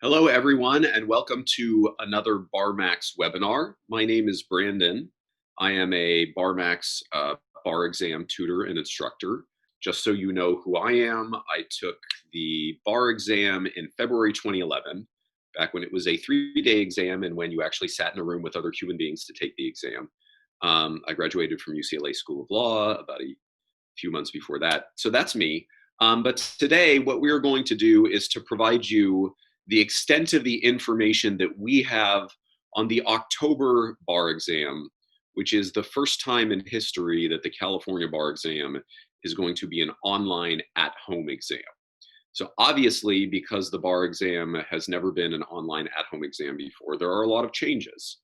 Hello, everyone, and welcome to another BarMax webinar. My name is Brandon. I am a BarMax bar exam tutor and instructor. Just so you know who I am, I took the bar exam in February 2011, back when it was a 3-day exam and when you actually sat in a room with other human beings to take the exam. I graduated from UCLA School of Law about a few months before that. So that's me. But today, what we're going to do is to provide you the extent of the information that we have on the October bar exam, which is the first time in history that the California bar exam is going to be an online at-home exam. So obviously, because the bar exam has never been an online at-home exam before, there are a lot of changes.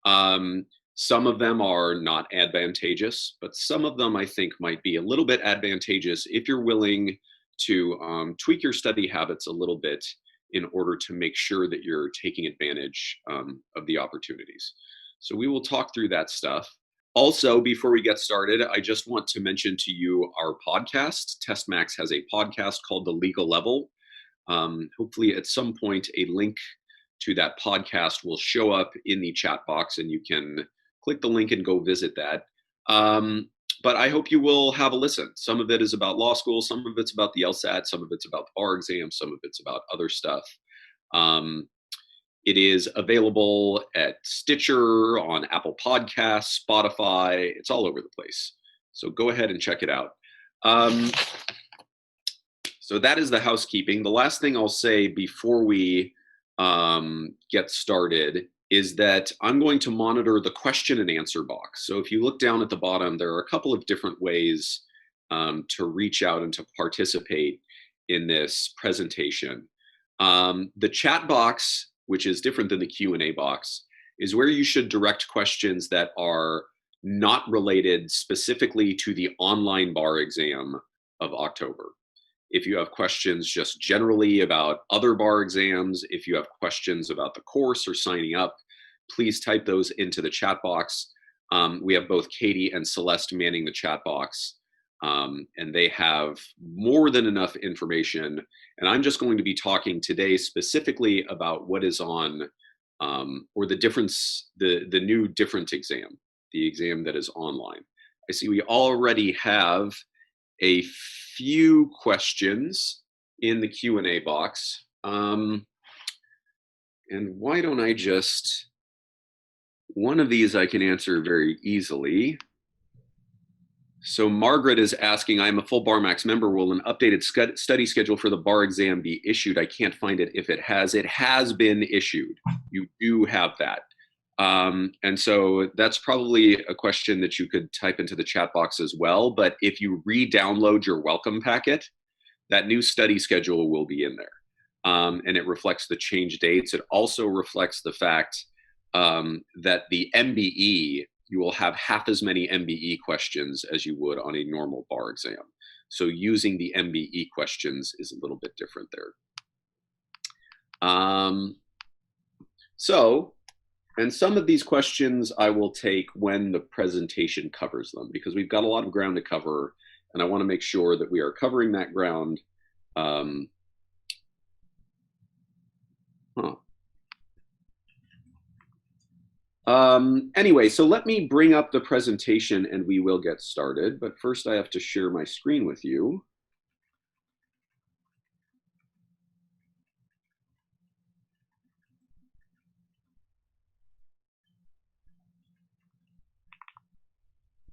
Some of them are not advantageous, but some of them I think might be a little bit advantageous if you're willing to tweak your study habits a little bit in order to make sure that you're taking advantage of the opportunities. So we will talk through that stuff. Also, before we get started, I just want to mention to you our podcast. TestMax has a podcast called The Legal Level. Hopefully at some point a link to that podcast will show up in the chat box and you can click the link and go visit that. But I hope you will have a listen. Some of it is about law school, some of it's about the LSAT, some of it's about the bar exam, some of it's about other stuff. It is available at Stitcher, on Apple Podcasts, Spotify. It's all over the place. So go ahead and check it out. So that is the housekeeping. The last thing I'll say before we get started is that I'm going to monitor the question and answer box. So if you look down at the bottom, there are a couple of different ways to reach out and to participate in this presentation. The chat box, which is different than the Q&A box, is where you should direct questions that are not related specifically to the online bar exam of October. If you have questions just generally about other bar exams, if you have questions about the course or signing up, please type those into the chat box. We have both Katie and Celeste manning the chat box, and they have more than enough information. And I'm just going to be talking today specifically about what is on, or the difference, the new different exam, the exam that is online. I see we already have a few questions in the Q&A box. And why don't I just, one of these I can answer very easily. So Margaret is asking, I'm a full BarMax member. Will an updated study schedule for the bar exam be issued? I can't find it. If it has been issued. You do have that. And so that's probably a question that you could type into the chat box as well. But if you re-download your welcome packet, that new study schedule will be in there. And it reflects the change dates. It also reflects the fact that the MBE, you will have half as many MBE questions as you would on a normal bar exam. So using the MBE questions is a little bit different there. And some of these questions I will take when the presentation covers them, because we've got a lot of ground to cover, and I want to make sure that we are covering that ground. Anyway, so let me bring up the presentation and we will get started. But first I have to share my screen with you.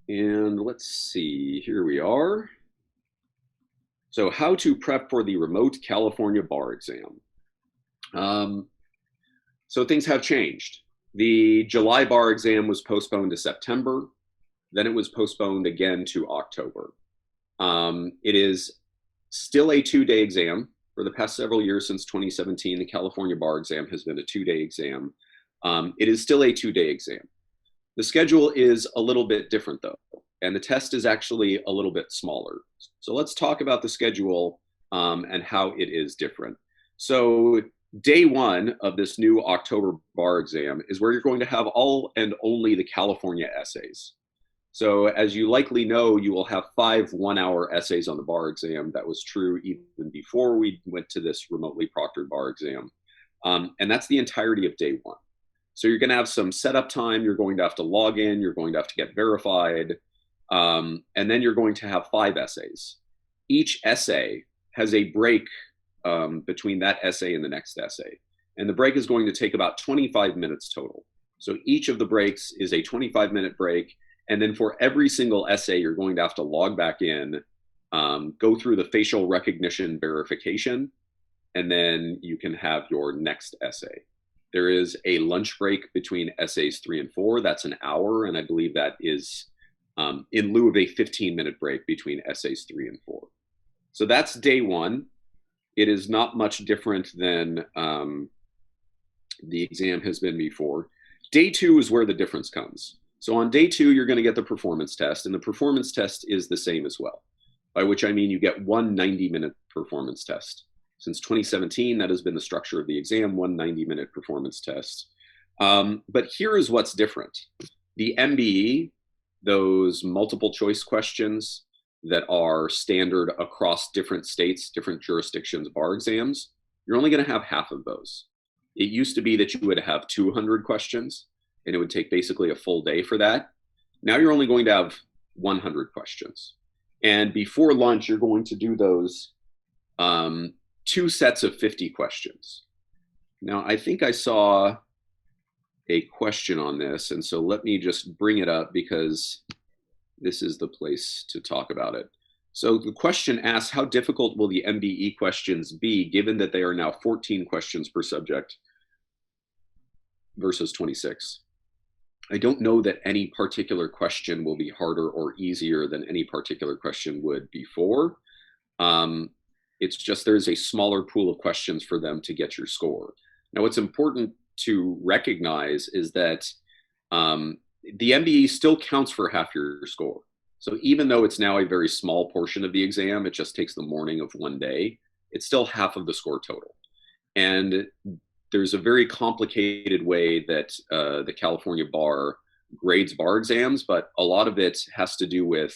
And let's see, here we are. So how to prep for the remote California bar exam. So things have changed. The July bar exam was postponed to September. Then it was postponed again to October. It is still a 2-day exam. For the past several years, since 2017, the California bar exam has been a 2-day exam. It is still a 2-day exam. The schedule is a little bit different though, and the test is actually a little bit smaller. So let's talk about the schedule and how it is different. So day one of this new October bar exam is where you're going to have all and only the California essays. So as you likely know, you will have 5 one-hour essays on the bar exam. That was true even before we went to this remotely proctored bar exam. And that's the entirety of day one. So you're going to have some setup time. You're going to have to log in. You're going to have to get verified. And then you're going to have 5 essays. Each essay has a break between that essay and the next essay. And the break is going to take about 25 minutes total. So each of the breaks is a 25-minute break. And then for every single essay, you're going to have to log back in, go through the facial recognition verification, and then you can have your next essay. There is a lunch break between essays 3 and 4. That's an hour, and I believe that is in lieu of a 15-minute break between essays 3 and 4. So that's day one. It is not much different than the exam has been before. Day 2 is where the difference comes. So on day 2, you're going to get the performance test, and the performance test is the same as well, by which I mean you get one 90-minute performance test. Since 2017, that has been the structure of the exam, one 90-minute performance test. But here is what's different. The MBE, those multiple choice questions that are standard across different states, different jurisdictions, bar exams, you're only going to have half of those. It used to be that you would have 200 questions, and it would take basically a full day for that. Now you're only going to have 100 questions. And before lunch, you're going to do those 2 sets of 50 questions. Now, I think I saw a question on this, and so let me just bring it up because this is the place to talk about it. So the question asks, how difficult will the MBE questions be given that they are now 14 questions per subject versus 26? I don't know that any particular question will be harder or easier than any particular question would before. It's just there's a smaller pool of questions for them to get your score. Now, what's important to recognize is that the MBE still counts for half your score. So even though it's now a very small portion of the exam, it just takes the morning of one day, it's still half of the score total. And there's a very complicated way that the California bar grades bar exams, but a lot of it has to do with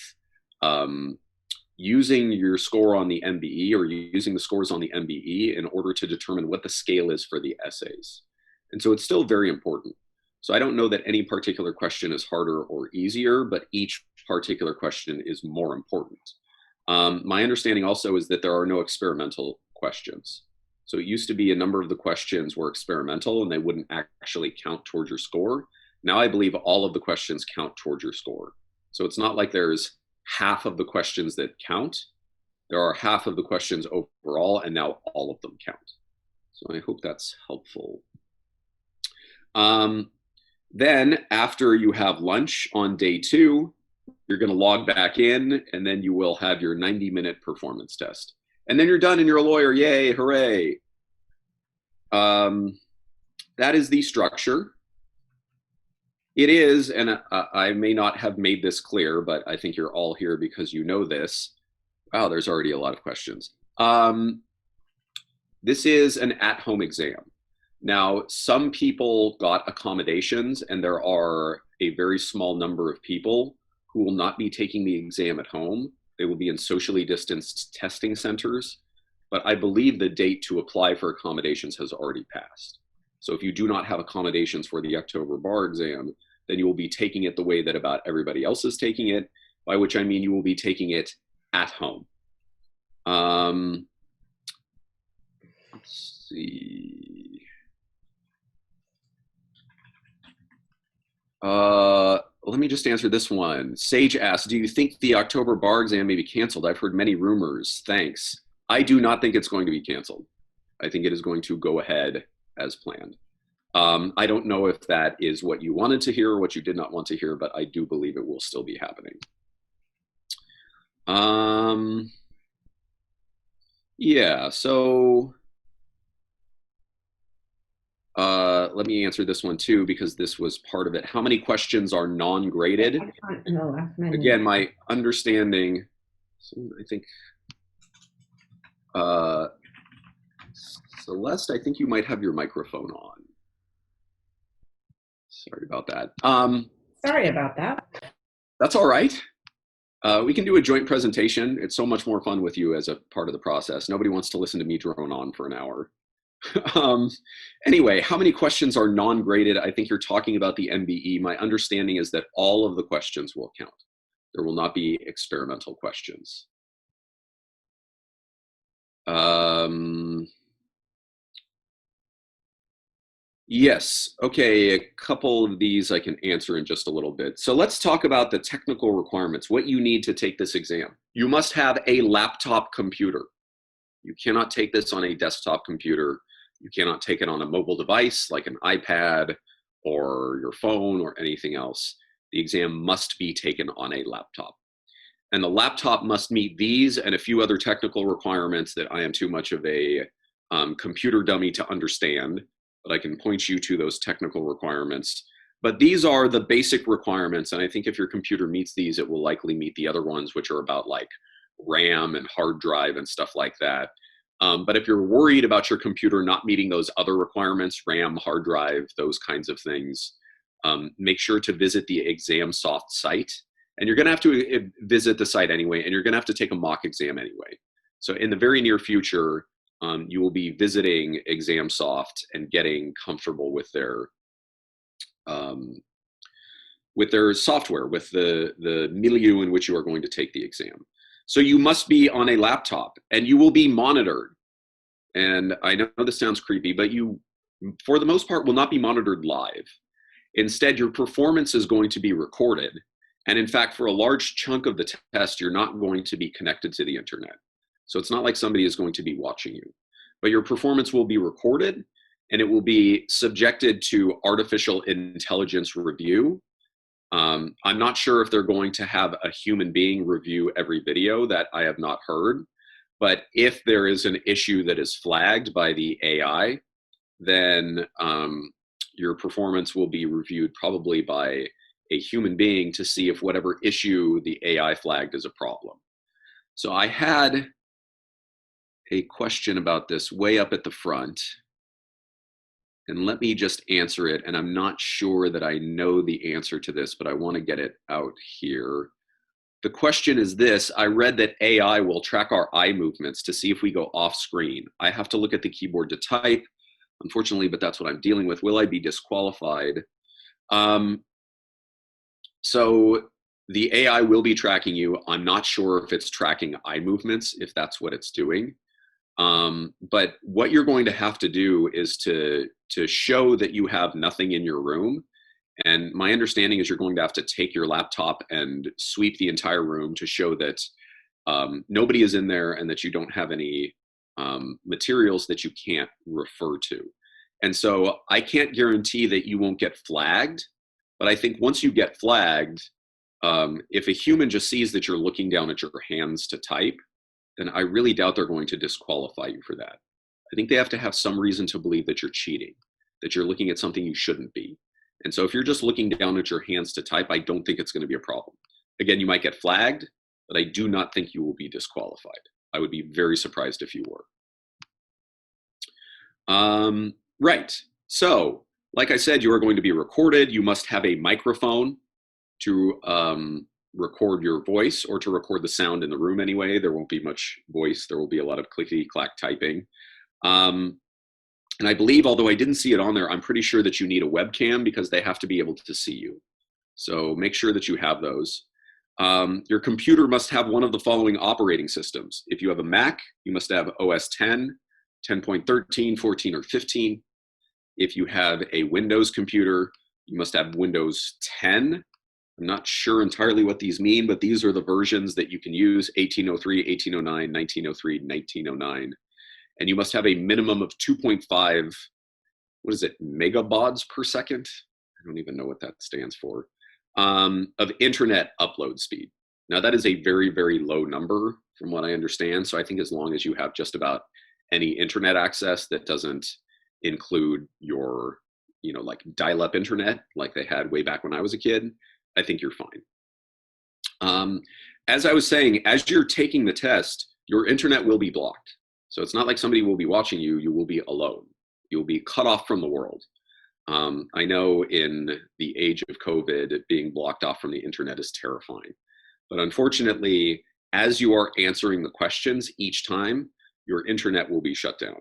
using your score on the MBE or using the scores on the MBE in order to determine what the scale is for the essays. And so it's still very important. So I don't know that any particular question is harder or easier, but each particular question is more important. My understanding also is that there are no experimental questions. So it used to be a number of the questions were experimental and they wouldn't actually count towards your score. Now I believe all of the questions count towards your score. So it's not like there's half of the questions that count. There are half of the questions overall, and now all of them count. So I hope that's helpful. Then after you have lunch on day 2, you're going to log back in, and then you will have your 90-minute performance test. And then you're done and you're a lawyer. Yay, hooray. That is the structure. It is, and I may not have made this clear, but I think you're all here because you know this. Wow, there's already a lot of questions. This is an at-home exam. Now, some people got accommodations, and there are a very small number of people who will not be taking the exam at home. They will be in socially distanced testing centers, but I believe the date to apply for accommodations has already passed. So if you do not have accommodations for the October bar exam, then you will be taking it the way that about everybody else is taking it, by which I mean you will be taking it at home. Let's see. Let me just answer this one. Sage asks, do you think the October bar exam may be canceled? I've heard many rumors. Thanks. I do not think it's going to be canceled. I think it is going to go ahead as planned. I don't know if that is what you wanted to hear or what you did not want to hear, but I do believe it will still be happening. Yeah, so let me answer this one too, because this was part of it. How many questions are non-graded? Again, my understanding, I think, Celeste, I think you might have your microphone on. Sorry about that. Sorry about that. That's all right. We can do a joint presentation. It's so much more fun with you as a part of the process. Nobody wants to listen to me drone on for an hour. um, anyway, how many questions are non-graded? I think you're talking about the MBE. My understanding is that all of the questions will count. There will not be experimental questions. Yes, okay, a couple of these I can answer in just a little bit. So let's talk about the technical requirements, what you need to take this exam. You must have a laptop computer. You cannot take this on a desktop computer. You cannot take it on a mobile device like an iPad or your phone or anything else. The exam must be taken on a laptop. And the laptop must meet these and a few other technical requirements that I am too much of a computer dummy to understand, but I can point you to those technical requirements. But these are the basic requirements, and I think if your computer meets these, it will likely meet the other ones, which are about like RAM and hard drive and stuff like that. But if you're worried about your computer not meeting those other requirements, RAM, hard drive, those kinds of things, make sure to visit the ExamSoft site. And you're going to have to visit the site anyway, and you're going to have to take a mock exam anyway. So in the very near future, you will be visiting ExamSoft and getting comfortable with their software, with the milieu in which you are going to take the exam. So you must be on a laptop, and you will be monitored. And I know this sounds creepy, but you, for the most part, will not be monitored live. Instead, your performance is going to be recorded. And in fact, for a large chunk of the test, you're not going to be connected to the internet. So it's not like somebody is going to be watching you. But your performance will be recorded, and it will be subjected to artificial intelligence review. I'm not sure if they're going to have a human being review every video. That I have not heard. But if there is an issue that is flagged by the AI, then your performance will be reviewed probably by a human being to see if whatever issue the AI flagged is a problem. So I had a question about this way up at the front, and let me just answer it. And I'm not sure that I know the answer to this, but I want to get it out here. The question is this: I read that AI will track our eye movements to see if we go off screen. I have to look at the keyboard to type, unfortunately, but that's what I'm dealing with. Will I be disqualified? So the AI will be tracking you. I'm not sure if it's tracking eye movements, if that's what it's doing. But what you're going to have to do is to show that you have nothing in your room. And my understanding is you're going to have to take your laptop and sweep the entire room to show that nobody is in there and that you don't have any materials that you can't refer to. And so I can't guarantee that you won't get flagged, but I think once you get flagged, if a human just sees that you're looking down at your hands to type, then I really doubt they're going to disqualify you for that. I think they have to have some reason to believe that you're cheating, that you're looking at something you shouldn't be. And so if you're just looking down at your hands to type, I don't think it's going to be a problem. Again, you might get flagged, but I do not think you will be disqualified. I would be very surprised if you were. Right. So, like I said, you are going to be recorded. You must have a microphone to record your voice, or to record the sound in the room anyway. There won't be much voice. There will be a lot of clickety-clack typing. And I believe, although I didn't see it on there, I'm pretty sure that you need a webcam because they have to be able to see you. So make sure that you have those. Your computer must have one of the following operating systems. If you have a Mac, you must have OS 10, 10.13, 14, or 15. If you have a Windows computer, you must have Windows 10. I'm not sure entirely what these mean, but these are the versions that you can use: 1803, 1809, 1903, 1909. And you must have a minimum of 2.5, what is it, megabaud per second? I don't even know what that stands for, of internet upload speed. Now that is a very, very low number from what I understand. So I think as long as you have just about any internet access that doesn't include your, like dial-up internet, like they had way back when I was a kid, I think you're fine. As I was saying, as you're taking the test, your internet will be blocked. So it's not like somebody will be watching you. You will be alone. You will be cut off from the world. I know in the age of COVID, being blocked off from the internet is terrifying. But unfortunately, as you are answering the questions each time, your internet will be shut down.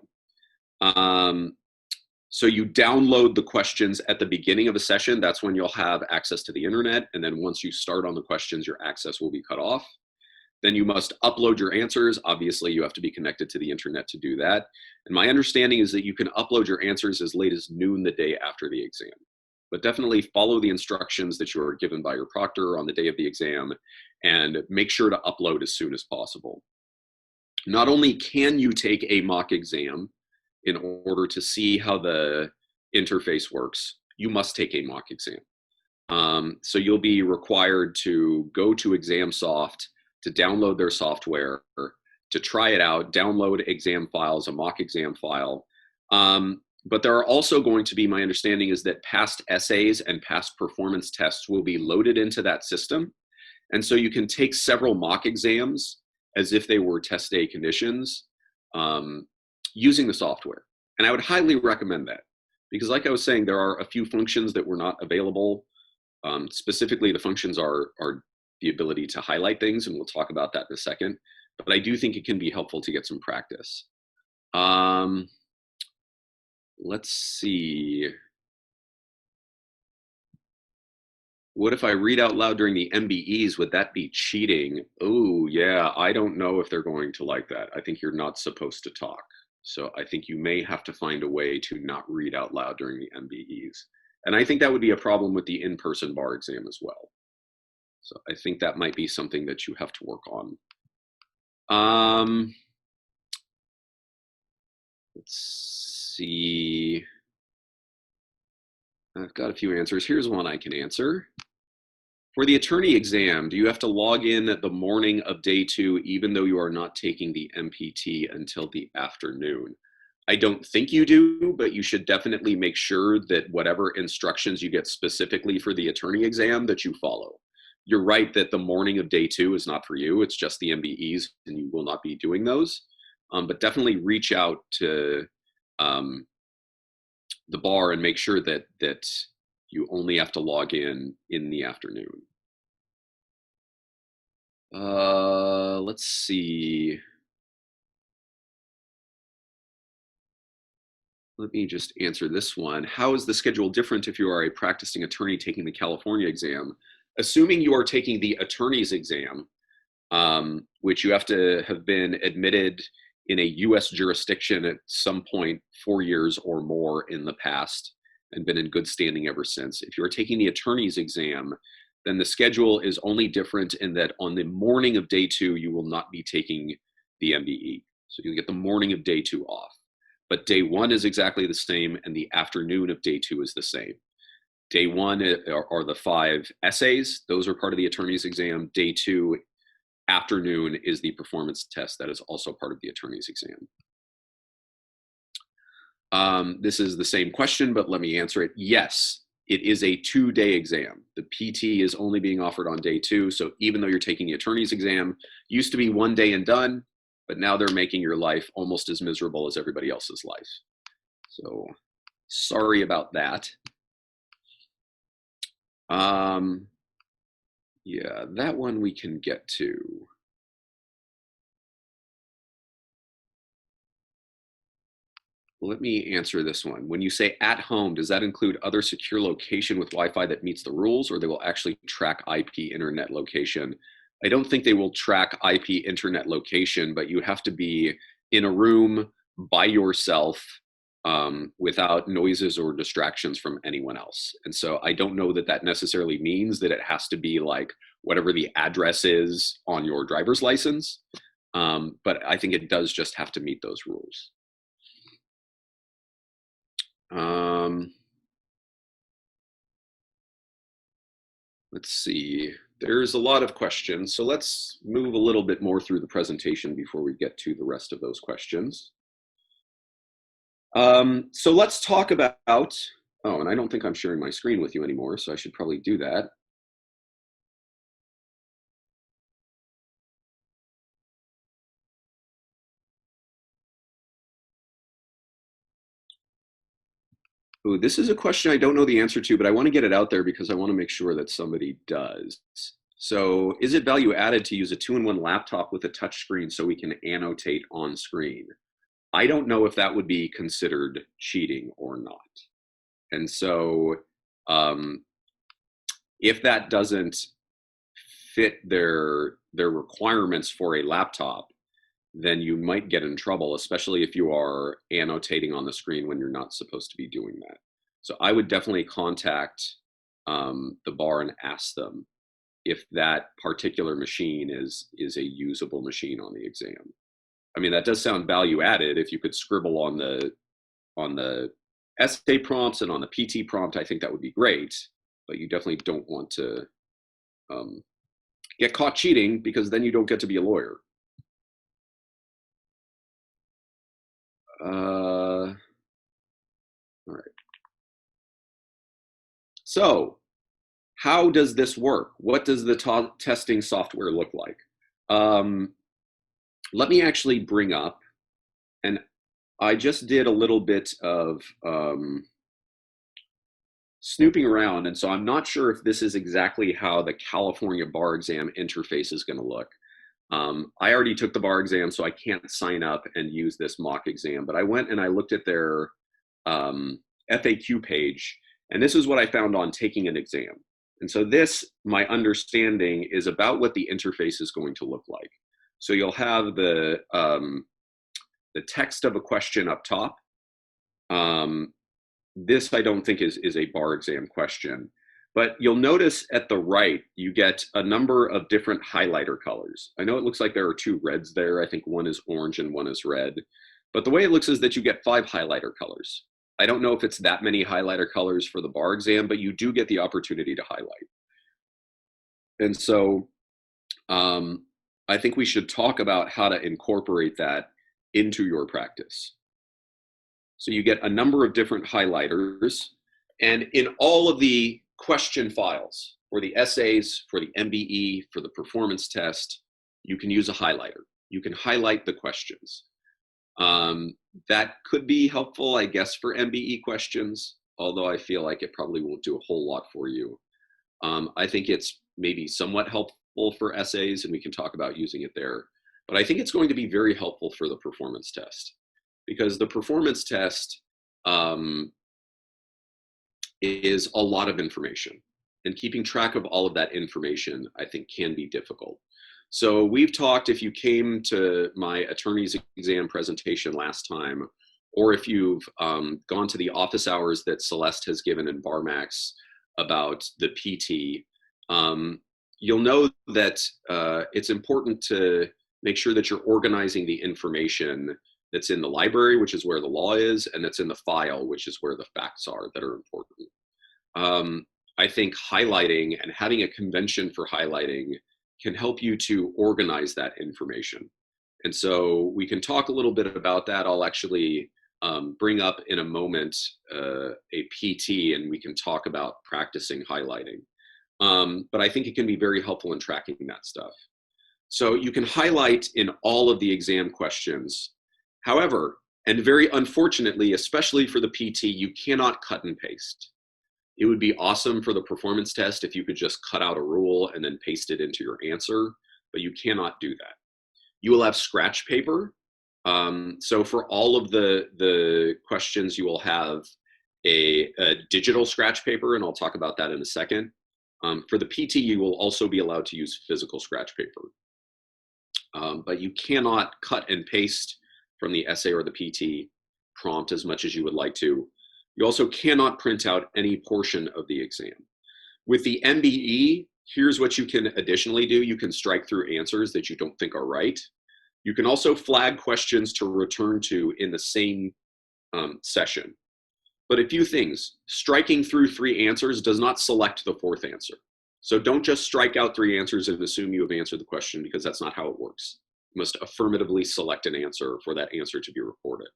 So you download the questions at the beginning of a session. That's when you'll have access to the internet. And then once you start on the questions, your access will be cut off. Then you must upload your answers. Obviously, you have to be connected to the internet to do that. And my understanding is that you can upload your answers as late as noon the day after the exam. But definitely follow the instructions that you are given by your proctor on the day of the exam and make sure to upload as soon as possible. Not only can you take a mock exam in order to see how the interface works, you must take a mock exam. So you'll be required to go to ExamSoft to download their software, to try it out, download exam files, a mock exam file. But there are also going to be, my understanding is that past essays and past performance tests will be loaded into that system. And so you can take several mock exams as if they were test day conditions using the software. And I would highly recommend that because like I was saying, there are a few functions that were not available. Specifically, the functions are the ability to highlight things, and we'll talk about that in a second. But I do think it can be helpful to get some practice. Let's see. What if I read out loud during the MBEs? Would that be cheating? Oh, yeah, I don't know if they're going to like that. I think you're not supposed to talk. So I think you may have to find a way to not read out loud during the MBEs. And I think that would be a problem with the in-person bar exam as well. So I think that might be something that you have to work on. Let's see. I've got a few answers. Here's one I can answer. For the attorney exam, do you have to log in the morning of day 2, even though you are not taking the MPT until the afternoon? I don't think you do, but you should definitely make sure that whatever instructions you get specifically for the attorney exam that you follow. You're right that the morning of day 2 is not for you. It's just the MBEs, and you will not be doing those. But definitely reach out to the bar and make sure that you only have to log in the afternoon. Let's see. Let me just answer this one. How is the schedule different if you are a practicing attorney taking the California exam? Assuming you are taking the attorney's exam, which you have to have been admitted in a US jurisdiction at some point 4 years or more in the past and been in good standing ever since. If you're taking the attorney's exam, then the schedule is only different in that on the morning of day 2, you will not be taking the MBE. So you get the morning of day 2 off. But day 1 is exactly the same, and the afternoon of day 2 is the same. Day 1 are the 5 essays. Those are part of the attorney's exam. Day 2 afternoon is the performance test that is also part of the attorney's exam. This is the same question, but let me answer it. Yes, it is a 2-day exam. The PT is only being offered on day 2. So even though you're taking the attorney's exam, used to be 1 day and done, but now they're making your life almost as miserable as everybody else's life. So sorry about that. Yeah, that one we can get to. Let me answer this one. When you say at home, does that include other secure location with Wi-Fi that meets the rules, or they will actually track IP internet location? I don't think they will track IP internet location, but you have to be in a room by yourself without noises or distractions from anyone else. And so I don't know that that necessarily means that it has to be like whatever the address is on your driver's license. But I think it does just have to meet those rules. Let's see. There's a lot of questions, so let's move a little bit more through the presentation before we get to the rest of those questions. So let's talk about, oh, and I don't think I'm sharing my screen with you anymore, so I should probably do that. Ooh, this is a question I don't know the answer to, but I want to get it out there because I want to make sure that somebody does. So is it value added to use a 2-in-1 laptop with a touch screen so we can annotate on screen? I don't know if that would be considered cheating or not. And so if that doesn't fit their requirements for a laptop, then you might get in trouble, especially if you are annotating on the screen when you're not supposed to be doing that. So I would definitely contact the bar and ask them if that particular machine is a usable machine on the exam. I mean, that does sound value added. If you could scribble on the essay prompts and on the PT prompt, I think that would be great. But you definitely don't want to get caught cheating, because then you don't get to be a lawyer. All right. So, how does this work? What does the testing software look like? Let me actually bring up, and I just did a little bit of snooping around, and so I'm not sure if this is exactly how the California bar exam interface is going to look. I already took the bar exam, so I can't sign up and use this mock exam, but I went and I looked at their FAQ page, and this is what I found on taking an exam. And so this, my understanding, is about what the interface is going to look like. So you'll have the text of a question up top. This I don't think is a bar exam question, but you'll notice at the right, you get a number of different highlighter colors. I know it looks like there are two reds there. I think one is orange and one is red, but the way it looks is that you get 5 highlighter colors. I don't know if it's that many highlighter colors for the bar exam, but you do get the opportunity to highlight. And so I think we should talk about how to incorporate that into your practice. So you get a number of different highlighters, and in all of the question files for the essays, for the MBE, for the performance test, you can use a highlighter. You can highlight the questions. That could be helpful, I guess, for MBE questions, although I feel like it probably won't do a whole lot for you. I think it's maybe somewhat helpful for essays, and we can talk about using it there. But I think it's going to be very helpful for the performance test, because the performance test is a lot of information, and keeping track of all of that information, I think, can be difficult. So we've talked, if you came to my attorney's exam presentation last time, or if you've gone to the office hours that Celeste has given in BarMax about the PT, you'll know that it's important to make sure that you're organizing the information that's in the library, which is where the law is, and that's in the file, which is where the facts are that are important. I think highlighting and having a convention for highlighting can help you to organize that information. And so we can talk a little bit about that. I'll actually bring up in a moment a PT, and we can talk about practicing highlighting. But I think it can be very helpful in tracking that stuff. So you can highlight in all of the exam questions. However, and very unfortunately, especially for the PT, you cannot cut and paste. It would be awesome for the performance test if you could just cut out a rule and then paste it into your answer, but you cannot do that. You will have scratch paper. So for all of the questions, you will have a digital scratch paper, and I'll talk about that in a second. For the PT, you will also be allowed to use physical scratch paper. But you cannot cut and paste from the essay or the PT prompt as much as you would like to. You also cannot print out any portion of the exam. With the MBE, here's what you can additionally do. You can strike through answers that you don't think are right. You can also flag questions to return to in the same session. But a few things: striking through 3 answers does not select the 4th answer. So don't just strike out 3 answers and assume you have answered the question, because that's not how it works. You must affirmatively select an answer for that answer to be recorded.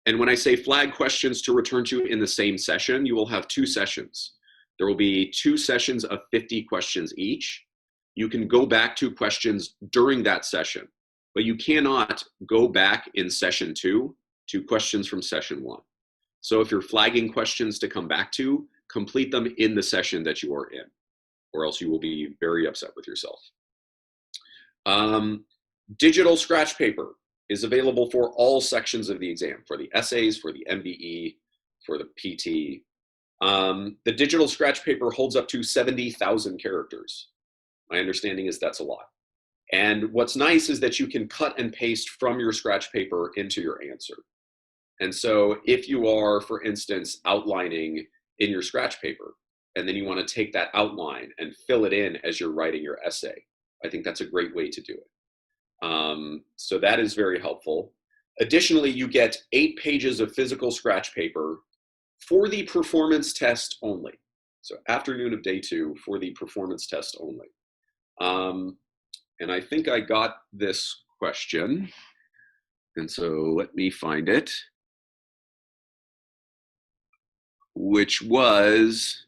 And when I say flag questions to return to in the same session, you will have 2 sessions. There will be 2 sessions of 50 questions each. You can go back to questions during that session, but you cannot go back in session 2 to questions from session 1. So if you're flagging questions to come back to, complete them in the session that you are in, or else you will be very upset with yourself. Digital scratch paper. is available for all sections of the exam, for the essays, for the MBE, for the PT. The digital scratch paper holds up to 70,000 characters. My understanding is that's a lot. And what's nice is that you can cut and paste from your scratch paper into your answer. And so if you are, for instance, outlining in your scratch paper, and then you want to take that outline and fill it in as you're writing your essay, I think that's a great way to do it. So that is very helpful. Additionally, you get 8 pages of physical scratch paper for the performance test only. So afternoon of day 2 for the performance test only. And I think I got this question. And so let me find it, which was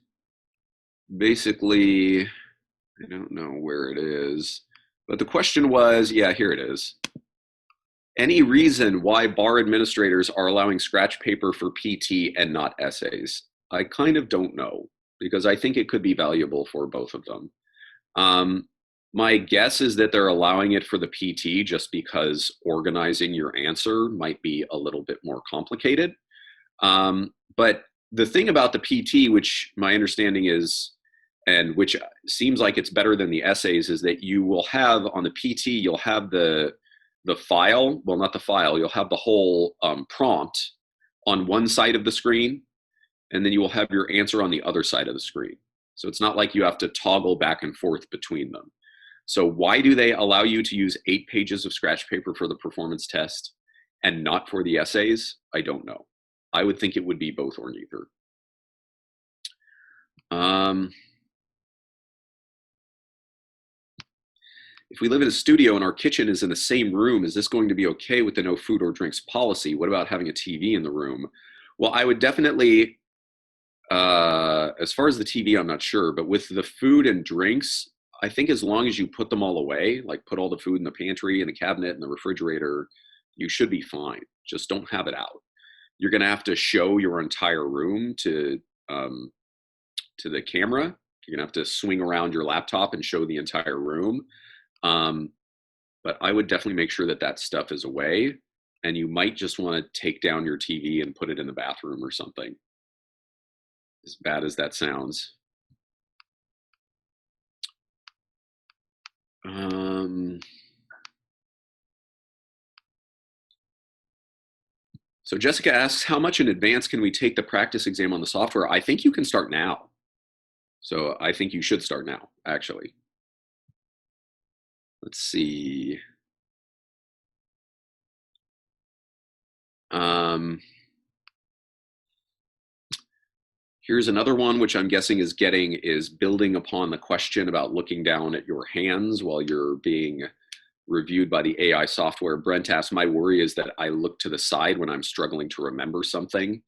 basically, I don't know where it is, but the question was, yeah, here it is. Any reason why bar administrators are allowing scratch paper for PT and not essays? I kind of don't know, because I think it could be valuable for both of them. My guess is that they're allowing it for the PT just because organizing your answer might be a little bit more complicated. But the thing about the PT, which my understanding is, and which seems like it's better than the essays, is that you will have on the PT, you'll have the file, well, not the file, you'll have the whole prompt on one side of the screen, and then you will have your answer on the other side of the screen. So it's not like you have to toggle back and forth between them. So why do they allow you to use 8 pages of scratch paper for the performance test and not for the essays? I don't know. I would think it would be both or neither. If we live in a studio and our kitchen is in the same room, is this going to be okay with the no food or drinks policy? What about having a TV in the room? Well, I would definitely, as far as the TV, I'm not sure, but with the food and drinks, I think as long as you put them all away, like put all the food in the pantry and the cabinet and the refrigerator, you should be fine. Just don't have it out. You're going to have to show your entire room to the camera. You're going to have to swing around your laptop and show the entire room. But I would definitely make sure that that stuff is away, and you might just want to take down your TV and put it in the bathroom or something, as bad as that sounds. So Jessica asks, how much in advance can we take the practice exam on the software? I think you can start now. So I think you should start now, actually. Let's see. Here's another one, which I'm guessing is building upon the question about looking down at your hands while you're being reviewed by the AI software. Brent asked, my worry is that I look to the side when I'm struggling to remember something.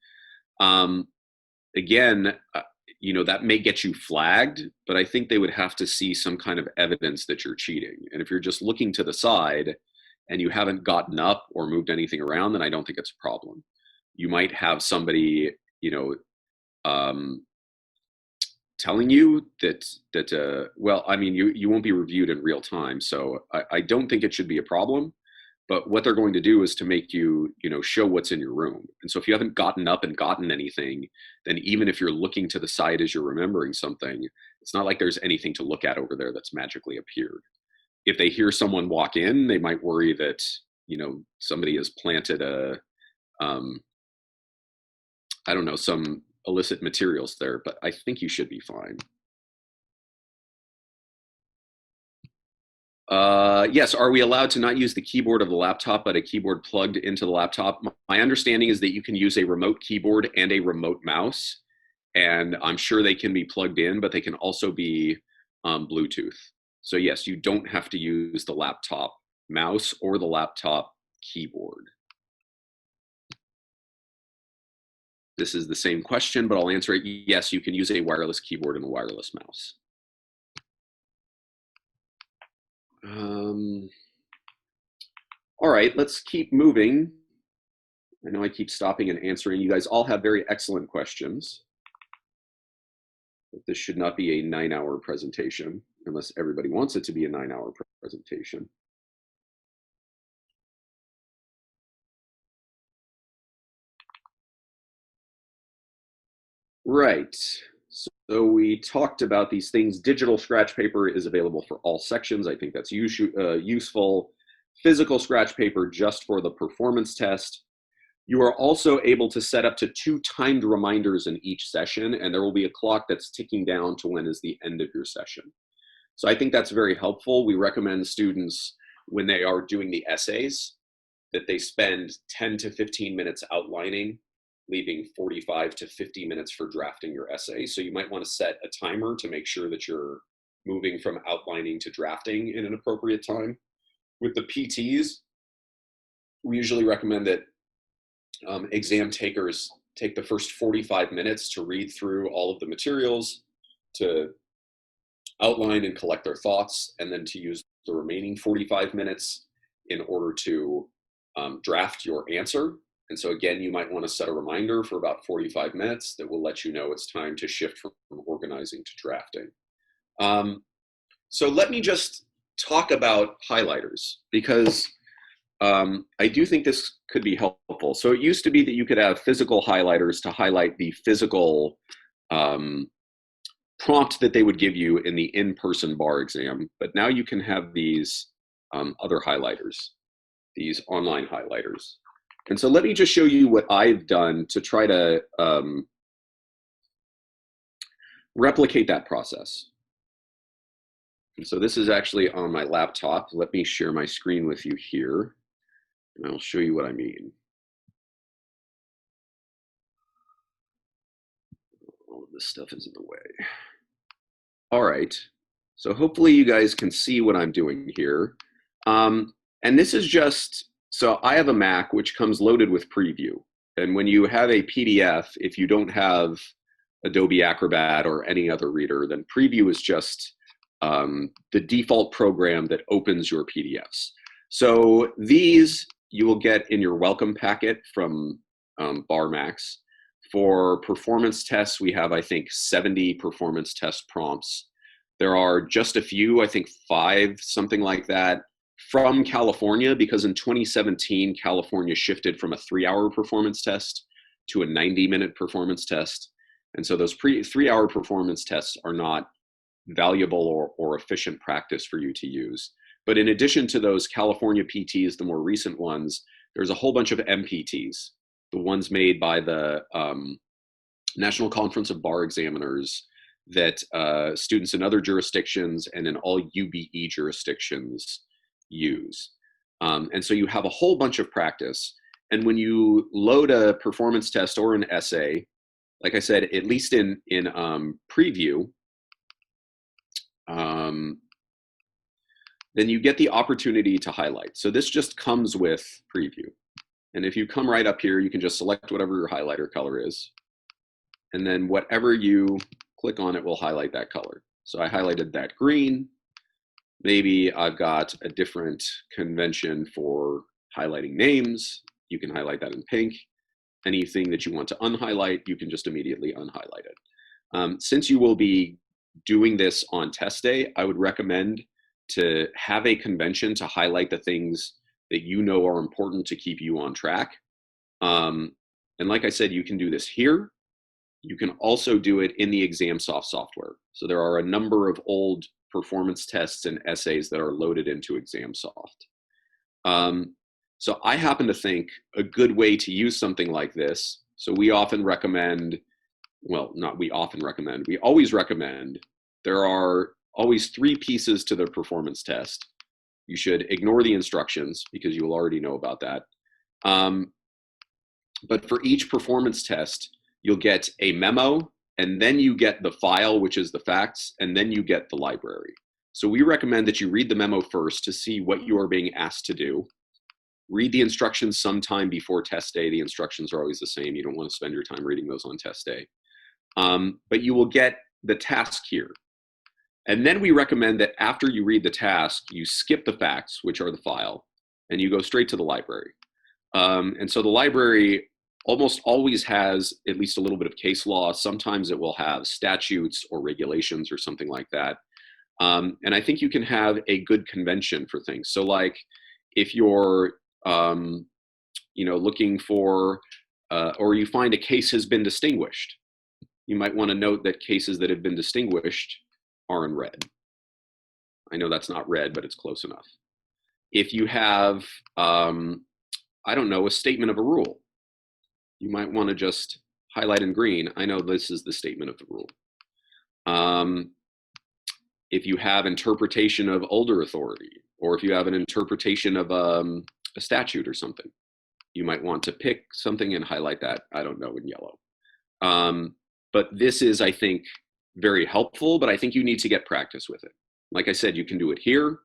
Again, that may get you flagged, but I think they would have to see some kind of evidence that you're cheating. And if you're just looking to the side and you haven't gotten up or moved anything around, then I don't think it's a problem. You might have somebody, telling you that well, I mean, you won't be reviewed in real time, so I don't think it should be a problem. But what they're going to do is to make you, show what's in your room. And so if you haven't gotten up and gotten anything, then even if you're looking to the side as you're remembering something, it's not like there's anything to look at over there that's magically appeared. If they hear someone walk in, they might worry that, somebody has planted I don't know, some illicit materials there, but I think you should be fine. Yes, are we allowed to not use the keyboard of the laptop, but a keyboard plugged into the laptop? My understanding is that you can use a remote keyboard and a remote mouse, and I'm sure they can be plugged in, but they can also be Bluetooth. So yes, you don't have to use the laptop mouse or the laptop keyboard. This is the same question, but I'll answer it. Yes, you can use a wireless keyboard and a wireless mouse. All right, let's keep moving. I know I keep stopping and answering. You guys all have very excellent questions. But this should not be a 9-hour presentation, unless everybody wants it to be a 9-hour presentation. Right. So we talked about these things. Digital scratch paper is available for all sections. I think that's useful. Physical scratch paper just for the performance test. You are also able to set up to 2 timed reminders in each session, and there will be a clock that's ticking down to when is the end of your session. So I think that's very helpful. We recommend students, when they are doing the essays, that they spend 10 to 15 minutes outlining, leaving 45 to 50 minutes for drafting your essay. So you might want to set a timer to make sure that you're moving from outlining to drafting in an appropriate time. With the PTs, we usually recommend that exam takers take the first 45 minutes to read through all of the materials, to outline and collect their thoughts, and then to use the remaining 45 minutes in order to draft your answer. And so again, you might want to set a reminder for about 45 minutes that will let you know it's time to shift from organizing to drafting. So let me just talk about highlighters, because I do think this could be helpful. So it used to be that you could have physical highlighters to highlight the physical prompt that they would give you in the in-person bar exam, but now you can have these other highlighters, these online highlighters. And so let me just show you what I've done to try to replicate that process. And so this is actually on my laptop. Let me share my screen with you here, and I'll show you what I mean. All of this stuff is in the way. All right, so hopefully you guys can see what I'm doing here. And this is just, so I have a Mac which comes loaded with Preview. And when you have a PDF, if you don't have Adobe Acrobat or any other reader, then Preview is just the default program that opens your PDFs. So these you will get in your welcome packet from BarMax. For performance tests, we have, I think, 70 performance test prompts. There are just a few, I think 5, something like that, from California, because in 2017, California shifted from a 3-hour performance test to a 90-minute performance test. And so those 3-hour performance tests are not valuable or efficient practice for you to use. But in addition to those California PTs, the more recent ones, there's a whole bunch of MPTs, the ones made by the National Conference of Bar Examiners that students in other jurisdictions and in all UBE jurisdictions use. And so you have a whole bunch of practice. And when you load a performance test or an essay, like I said, at least in Preview, then you get the opportunity to highlight. So this just comes with Preview. And if you come right up here, you can just select whatever your highlighter color is. And then whatever you click on, it will highlight that color. So I highlighted that green. Maybe I've got a different convention for highlighting names. You can highlight that in pink. Anything that you want to unhighlight, you can just immediately unhighlight it. Since you will be doing this on test day, I would recommend to have a convention to highlight the things that you know are important to keep you on track. And like I said, you can do this here. You can also do it in the ExamSoft software. So there are a number of old performance tests and essays that are loaded into ExamSoft. So I happen to think a good way to use something like this, so we often recommend, well, not we often recommend, we always recommend, there are always 3 pieces to the performance test. You should ignore the instructions because you will already know about that. But for each performance test, you'll get a memo, and then you get the file, which is the facts, and then you get the library. So we recommend that you read the memo first to see what you are being asked to do. Read the instructions sometime before test day. The instructions are always the same. You don't want to spend your time reading those on test day. But you will get the task here. And then we recommend that after you read the task, you skip the facts, which are the file, and you go straight to the library. And so the library almost always has at least a little bit of case law. Sometimes it will have statutes or regulations or something like that. And I think you can have a good convention for things. So like if you're looking for, or you find a case has been distinguished, you might want to note that cases that have been distinguished are in red. I know that's not red, but it's close enough. If you have, I don't know, a statement of a rule, you might want to just highlight in green. I know this is the statement of the rule. If you have interpretation of older authority, or if you have an interpretation of a statute or something, you might want to pick something and highlight that, I don't know, in yellow. But this is, I think, very helpful, but I think you need to get practice with it. Like I said, you can do it here,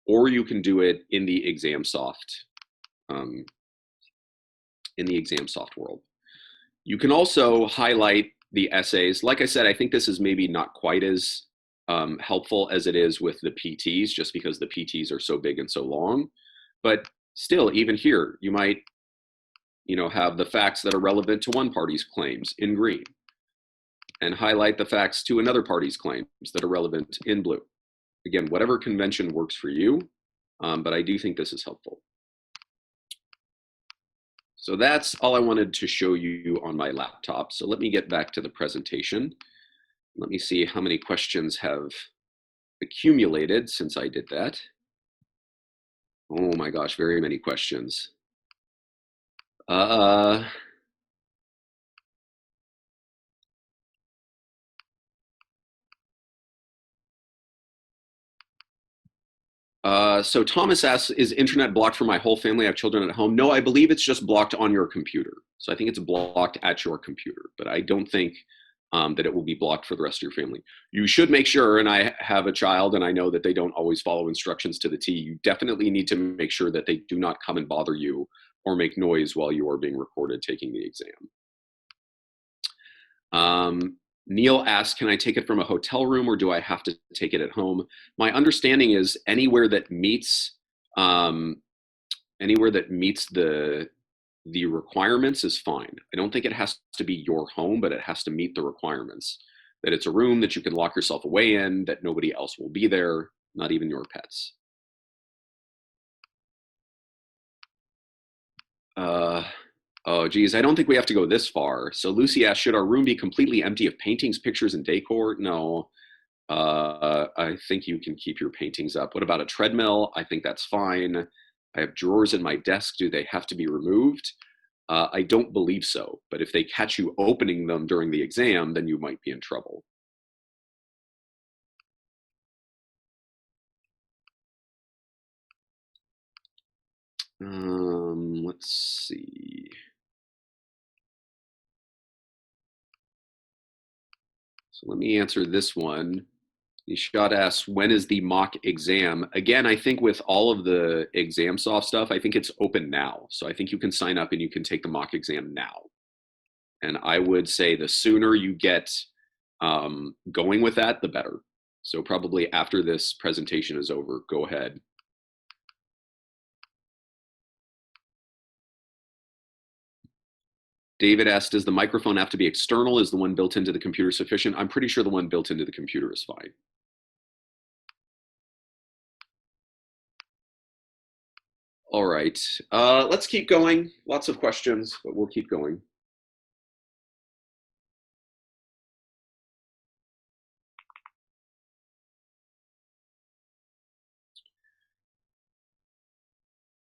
or you can do it in the ExamSoft, world. You can also highlight the essays. Like I said, I think this is maybe not quite as helpful as it is with the PTs, just because the PTs are so big and so long. But still, even here, you might, have the facts that are relevant to one party's claims in green, and highlight the facts to another party's claims that are relevant in blue. Again, whatever convention works for you, but I do think this is helpful. So that's all I wanted to show you on my laptop. So let me get back to the presentation. Let me see how many questions have accumulated since I did that. Oh my gosh, very many questions. So Thomas asks, is internet blocked for my whole family? I have children at home. No, I believe it's just blocked on your computer. So I think it's blocked at your computer, but I don't think that it will be blocked for the rest of your family. You should make sure, and I have a child and I know that they don't always follow instructions to the T, you definitely need to make sure that they do not come and bother you or make noise while you are being recorded taking the exam. Neil asks, can I take it from a hotel room or do I have to take it at home? My understanding is anywhere that meets the requirements is fine. I don't think it has to be your home, but it has to meet the requirements. That it's a room that you can lock yourself away in, that nobody else will be there, not even your pets. Oh, geez, I don't think we have to go this far. So Lucy asked, should our room be completely empty of paintings, pictures, and decor? No. I think you can keep your paintings up. What about a treadmill? I think that's fine. I have drawers in my desk. Do they have to be removed? I don't believe so. But if they catch you opening them during the exam, then you might be in trouble. Let's see. So let me answer this one. Nishad asks, when is the mock exam? Again, I think with all of the ExamSoft stuff, I think it's open now. So I think you can sign up and you can take the mock exam now. And I would say the sooner you get going with that, the better. So probably after this presentation is over, go ahead. David asked, does the microphone have to be external? Is the one built into the computer sufficient? I'm pretty sure the one built into the computer is fine. All right, let's keep going. Lots of questions, but we'll keep going.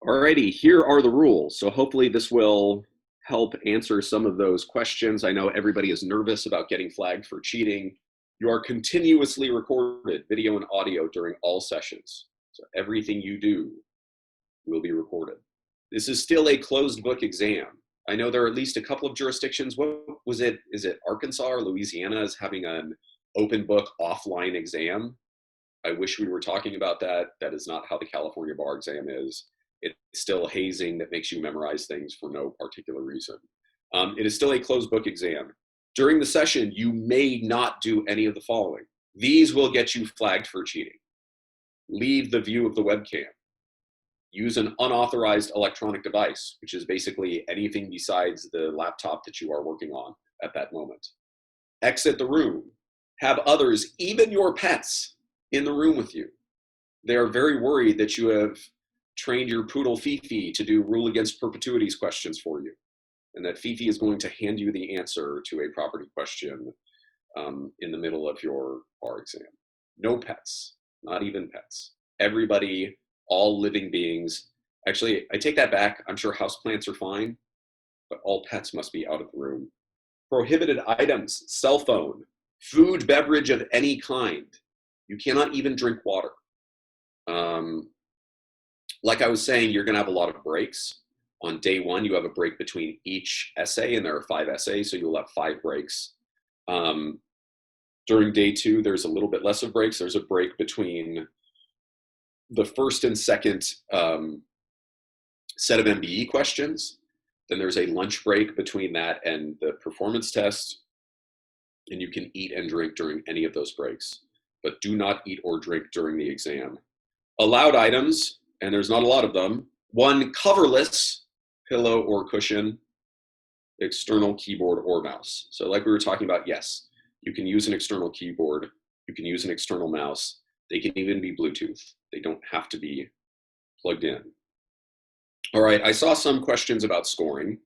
Alrighty, here are the rules. So hopefully this will help answer some of those questions. I know everybody is nervous about getting flagged for cheating. You are continuously recorded, video and audio, during all sessions. So everything you do will be recorded. This is still a closed book exam. I know there are at least a couple of jurisdictions. What was it? Is it Arkansas or Louisiana is having an open book offline exam? I wish we were talking about that. That is not how the California bar exam is. It's still hazing that makes you memorize things for no particular reason. It is still a closed book exam. During the session, you may not do any of the following. These will get you flagged for cheating. Leave the view of the webcam. Use an unauthorized electronic device, which is basically anything besides the laptop that you are working on at that moment. Exit the room. Have others, even your pets, in the room with you. They are very worried that you have trained your poodle Fifi to do rule against perpetuities questions for you, and that Fifi is going to hand you the answer to a property question in the middle of your bar exam. No pets, not even pets. Everybody, all living beings. Actually, I take that back. I'm sure houseplants are fine, but all pets must be out of the room. Prohibited items, cell phone, food, beverage of any kind. You cannot even drink water. Like I was saying, you're going to have a lot of breaks. On day one, you have a break between each essay, and there are 5 essays, so you'll have 5 breaks. During day 2, there's a little bit less of breaks. There's a break between the first and second set of MBE questions. Then there's a lunch break between that and the performance test. And you can eat and drink during any of those breaks, but do not eat or drink during the exam. Allowed items, and there's not a lot of them. 1, coverless pillow or cushion, external keyboard or mouse. So like we were talking about, yes, you can use an external keyboard, you can use an external mouse, they can even be Bluetooth. They don't have to be plugged in. All right, I saw some questions about scoring.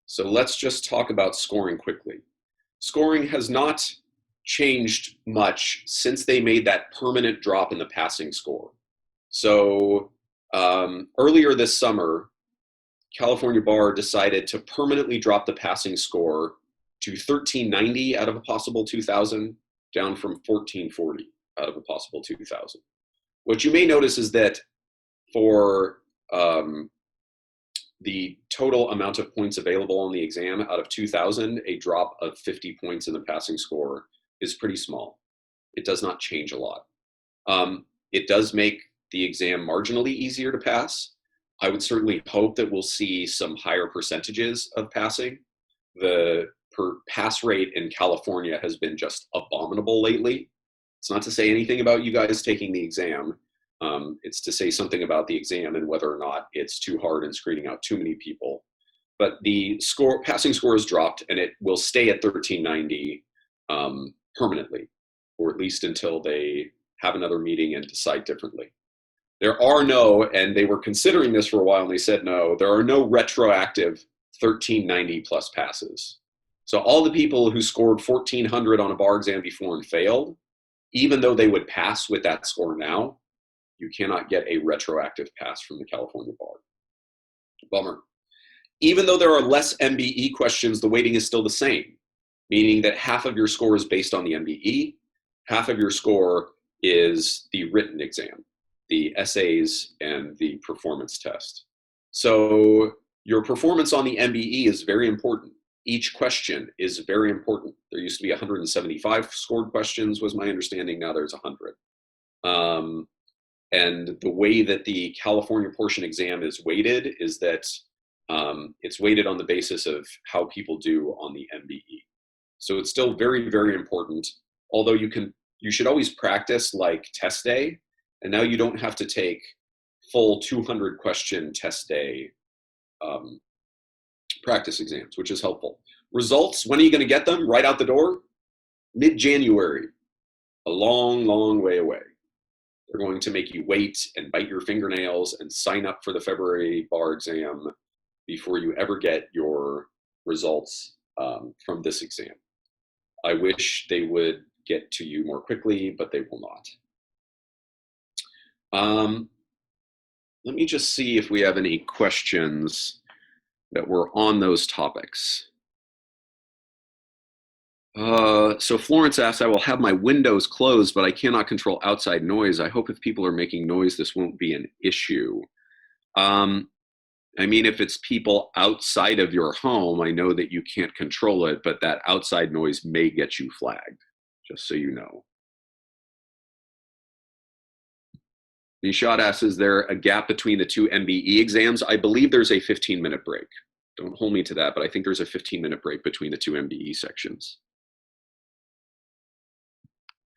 So let's just talk about scoring quickly. Scoring has not changed much since they made that permanent drop in the passing score. So earlier this summer, California Bar decided to permanently drop the passing score to 1390 out of a possible 2000, down from 1440 out of a possible 2000. What you may notice is that for the total amount of points available on the exam out of 2000, a drop of 50 points in the passing score is pretty small. It does not change a lot. It does make the exam marginally easier to pass. I would certainly hope that we'll see some higher percentages of passing. The pass rate in California has been just abominable lately. It's not to say anything about you guys taking the exam. It's to say something about the exam and whether or not it's too hard and screening out too many people. But the passing score is dropped, and it will stay at 1390 permanently, or at least until they have another meeting and decide differently. There are no, and they were considering this for a while and they said no, there are no retroactive 1390 plus passes. So all the people who scored 1400 on a bar exam before and failed, even though they would pass with that score now, you cannot get a retroactive pass from the California Bar. Bummer. Even though there are less MBE questions, the weighting is still the same, meaning that half of your score is based on the MBE, half of your score is the written exam, the essays and the performance test. So your performance on the MBE is very important. Each question is very important. There used to be 175 scored questions, was my understanding. Now there's 100. And the way that the California portion exam is weighted is that it's weighted on the basis of how people do on the MBE. So it's still very, very important. Although you should always practice like test day, and now you don't have to take full 200 question test day practice exams, which is helpful. Results, when are you going to get them? Right out the door? Mid-January, a long, long way away. They're going to make you wait and bite your fingernails and sign up for the February bar exam before you ever get your results from this exam. I wish they would get to you more quickly, but they will not. Let me just see if we have any questions that were on those topics. So Florence asks, I will have my windows closed, but I cannot control outside noise. I hope if people are making noise, this won't be an issue. I mean, if it's people outside of your home, I know that you can't control it, but that outside noise may get you flagged, just so you know. Nishad asks, is there a gap between the 2 MBE exams? I believe there's a 15-minute break. Don't hold me to that, but I think there's a 15-minute break between the 2 MBE sections.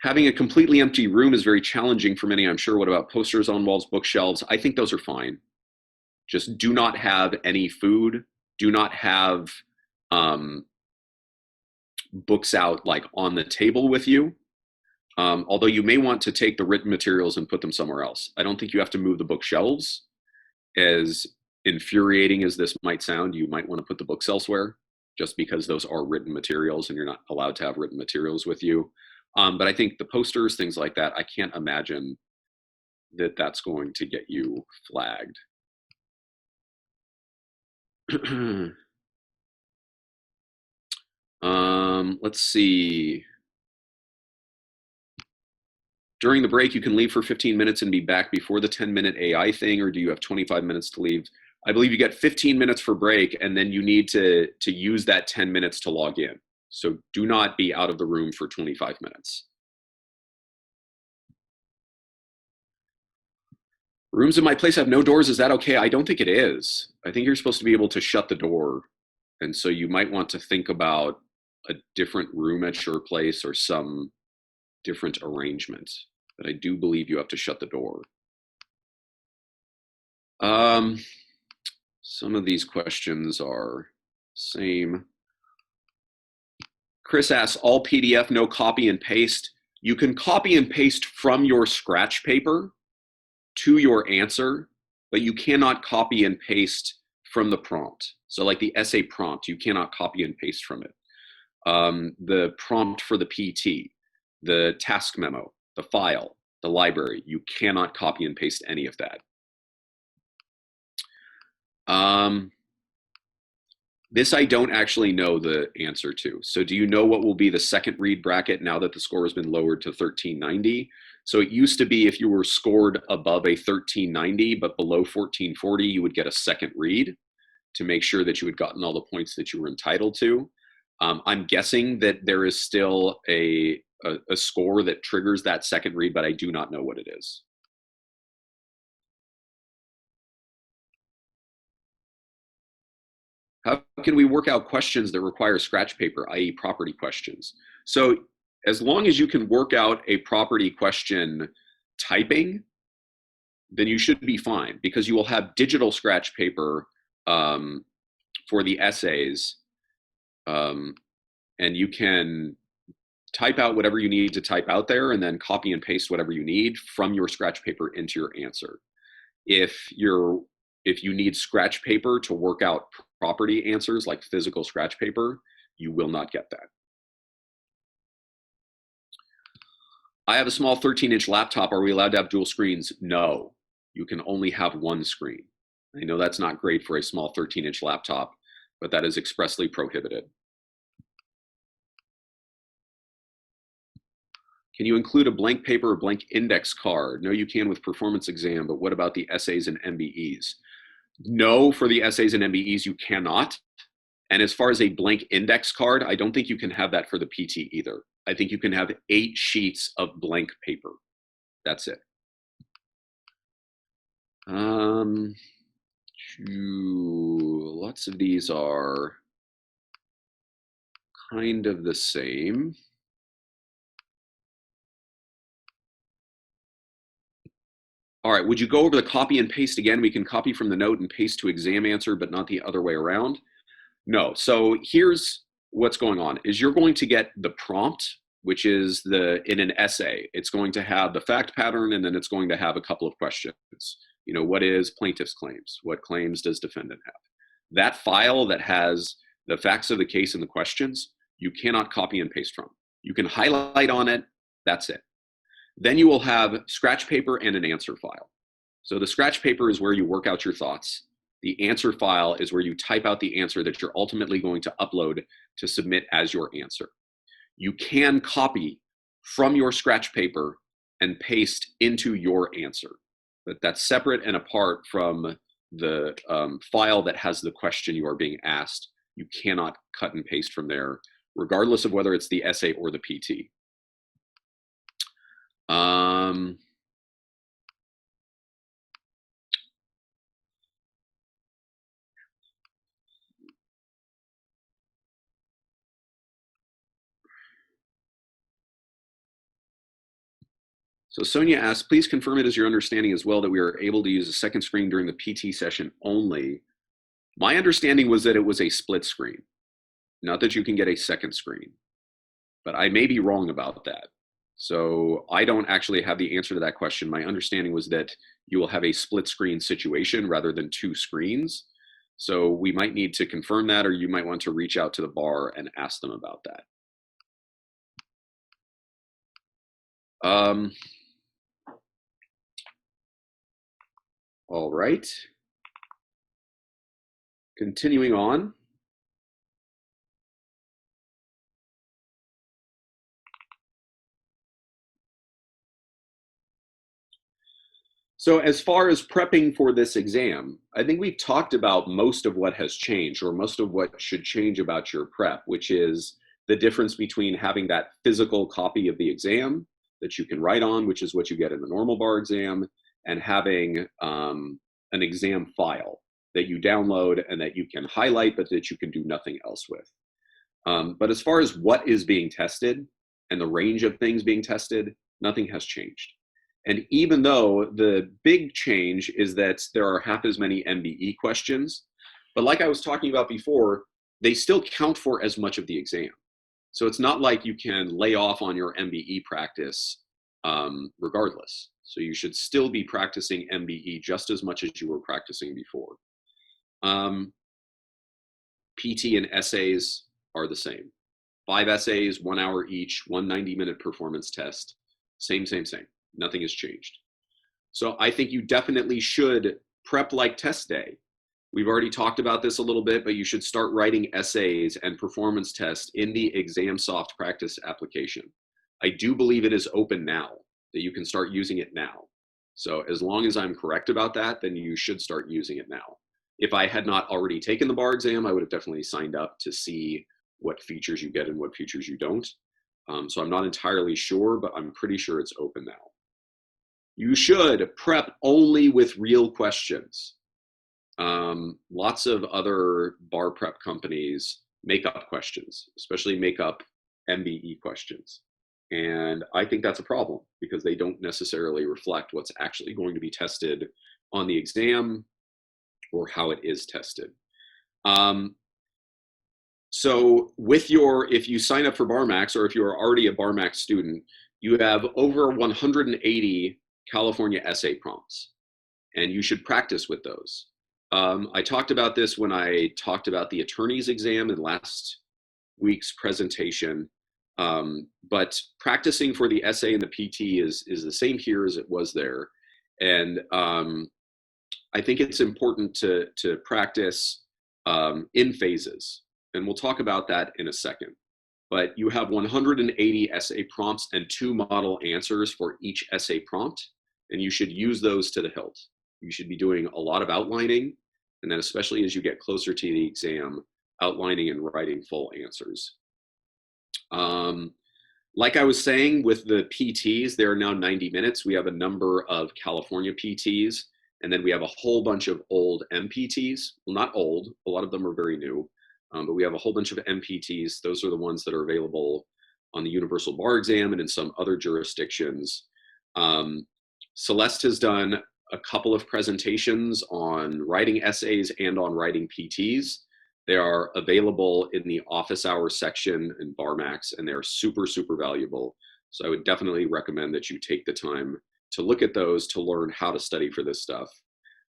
Having a completely empty room is very challenging for many, I'm sure. What about posters on walls, bookshelves? I think those are fine. Just do not have any food. Do not have books out like on the table with you. Although you may want to take the written materials and put them somewhere else. I don't think you have to move the bookshelves. As infuriating as this might sound, you might want to put the books elsewhere. just because those are written materials and you're not allowed to have written materials with you. But I think the posters, things like that, I can't imagine that that's going to get you flagged. Let's see. During the break, you can leave for 15 minutes and be back before the 10-minute AI thing, or do you have 25 minutes to leave? I believe you get 15 minutes for break, and then you need to use that 10 minutes to log in. So do not be out of the room for 25 minutes. Rooms in my place have no doors. Is that okay? I don't think it is. I think you're supposed to be able to shut the door. And so you might want to think about a different room at your place or some different arrangement. But I do believe you have to shut the door. Some of these questions are same. Chris asks, all PDF, no copy and paste. You can copy and paste from your scratch paper to your answer, but you cannot copy and paste from the prompt. So like the essay prompt, you cannot copy and paste from it. The prompt for the PT, the task memo, the file, the library, you cannot copy and paste any of that. This I don't actually know the answer to. So do you know what will be the second read bracket now that the score has been lowered to 1390? So it used to be if you were scored above a 1390 but below 1440, you would get a second read to make sure that you had gotten all the points that you were entitled to. I'm guessing that there is still a score that triggers that second read, but I do not know what it is. How can we work out questions that require scratch paper, i.e. property questions? So as long as you can work out a property question typing, then you should be fine, because you will have digital scratch paper for the essays, and you can type out whatever you need to type out there and then copy and paste whatever you need from your scratch paper into your answer. If you need scratch paper to work out property answers, like physical scratch paper, you will not get that. I have a small 13-inch laptop. Are we allowed to have dual screens? No, you can only have one screen. I know that's not great for a small 13-inch laptop, but that is expressly prohibited. Can you include a blank paper or blank index card? No, you can with performance exam, but what about the essays and MBEs? No, for the essays and MBEs, you cannot. And as far as a blank index card, I don't think you can have that for the PT either. I think you can have 8 sheets of blank paper. That's it. Lots of these are kind of the same. All right, would you go over the copy and paste again? We can copy from the note and paste to exam answer, but not the other way around. No, so here's what's going on, is you're going to get the prompt, which is in an essay, it's going to have the fact pattern, and then it's going to have a couple of questions. You know, what is plaintiff's claims? What claims does defendant have? That file that has the facts of the case and the questions, you cannot copy and paste from. You can highlight on it, that's it. Then you will have scratch paper and an answer file. So the scratch paper is where you work out your thoughts. The answer file is where you type out the answer that you're ultimately going to upload to submit as your answer. You can copy from your scratch paper and paste into your answer, but that's separate and apart from the file that has the question you are being asked. You cannot cut and paste from there, regardless of whether it's the essay or the PT. So Sonia asks, please confirm it as your understanding as well that we are able to use a second screen during the PT session only. My understanding was that it was a split screen, not that you can get a second screen, but I may be wrong about that. So I don't actually have the answer to that question. My understanding was that you will have a split screen situation rather than 2 screens. So we might need to confirm that, or you might want to reach out to the bar and ask them about that. All right. Continuing on. So as far as prepping for this exam, I think we've talked about most of what has changed, or most of what should change about your prep, which is the difference between having that physical copy of the exam that you can write on, which is what you get in the normal bar exam, and having an exam file that you download and that you can highlight, but that you can do nothing else with. But as far as what is being tested and the range of things being tested, nothing has changed. And even though the big change is that there are half as many MBE questions, but like I was talking about before, they still count for as much of the exam. So it's not like you can lay off on your MBE practice regardless. So you should still be practicing MBE just as much as you were practicing before. PT and essays are the same. 5 essays, 1 hour each, one 90-minute performance test. Same. Nothing has changed. So I think you definitely should prep like test day. We've already talked about this a little bit, but you should start writing essays and performance tests in the ExamSoft practice application. I do believe it is open now, that you can start using it now. So as long as I'm correct about that, then you should start using it now. If I had not already taken the bar exam, I would have definitely signed up to see what features you get and what features you don't. So I'm not entirely sure, but I'm pretty sure it's open now. You should prep only with real questions. Lots of other bar prep companies make up questions, especially make up MBE questions. And I think that's a problem because they don't necessarily reflect what's actually going to be tested on the exam or how it is tested. So if you sign up for BarMax, or if you're already a BarMax student, you have over 180 California essay prompts, and you should practice with those. I talked about this when I talked about the attorney's exam in last week's presentation, but practicing for the essay and the PT is the same here as it was there. And I think it's important to practice in phases. And we'll talk about that in a second. But you have 180 essay prompts and 2 model answers for each essay prompt, and you should use those to the hilt. You should be doing a lot of outlining, and then especially as you get closer to the exam, outlining and writing full answers. Like I was saying with the PTs, there are now 90 minutes. We have a number of California PTs, and then we have a whole bunch of old MPTs. Well, not old, a lot of them are very new. But we have a whole bunch of MPTs. Those are the ones that are available on the Universal Bar Exam and in some other jurisdictions. Celeste has done a couple of presentations on writing essays and on writing PTs. They are available in the office hours section in BarMax, and they're super, super valuable. So I would definitely recommend that you take the time to look at those to learn how to study for this stuff.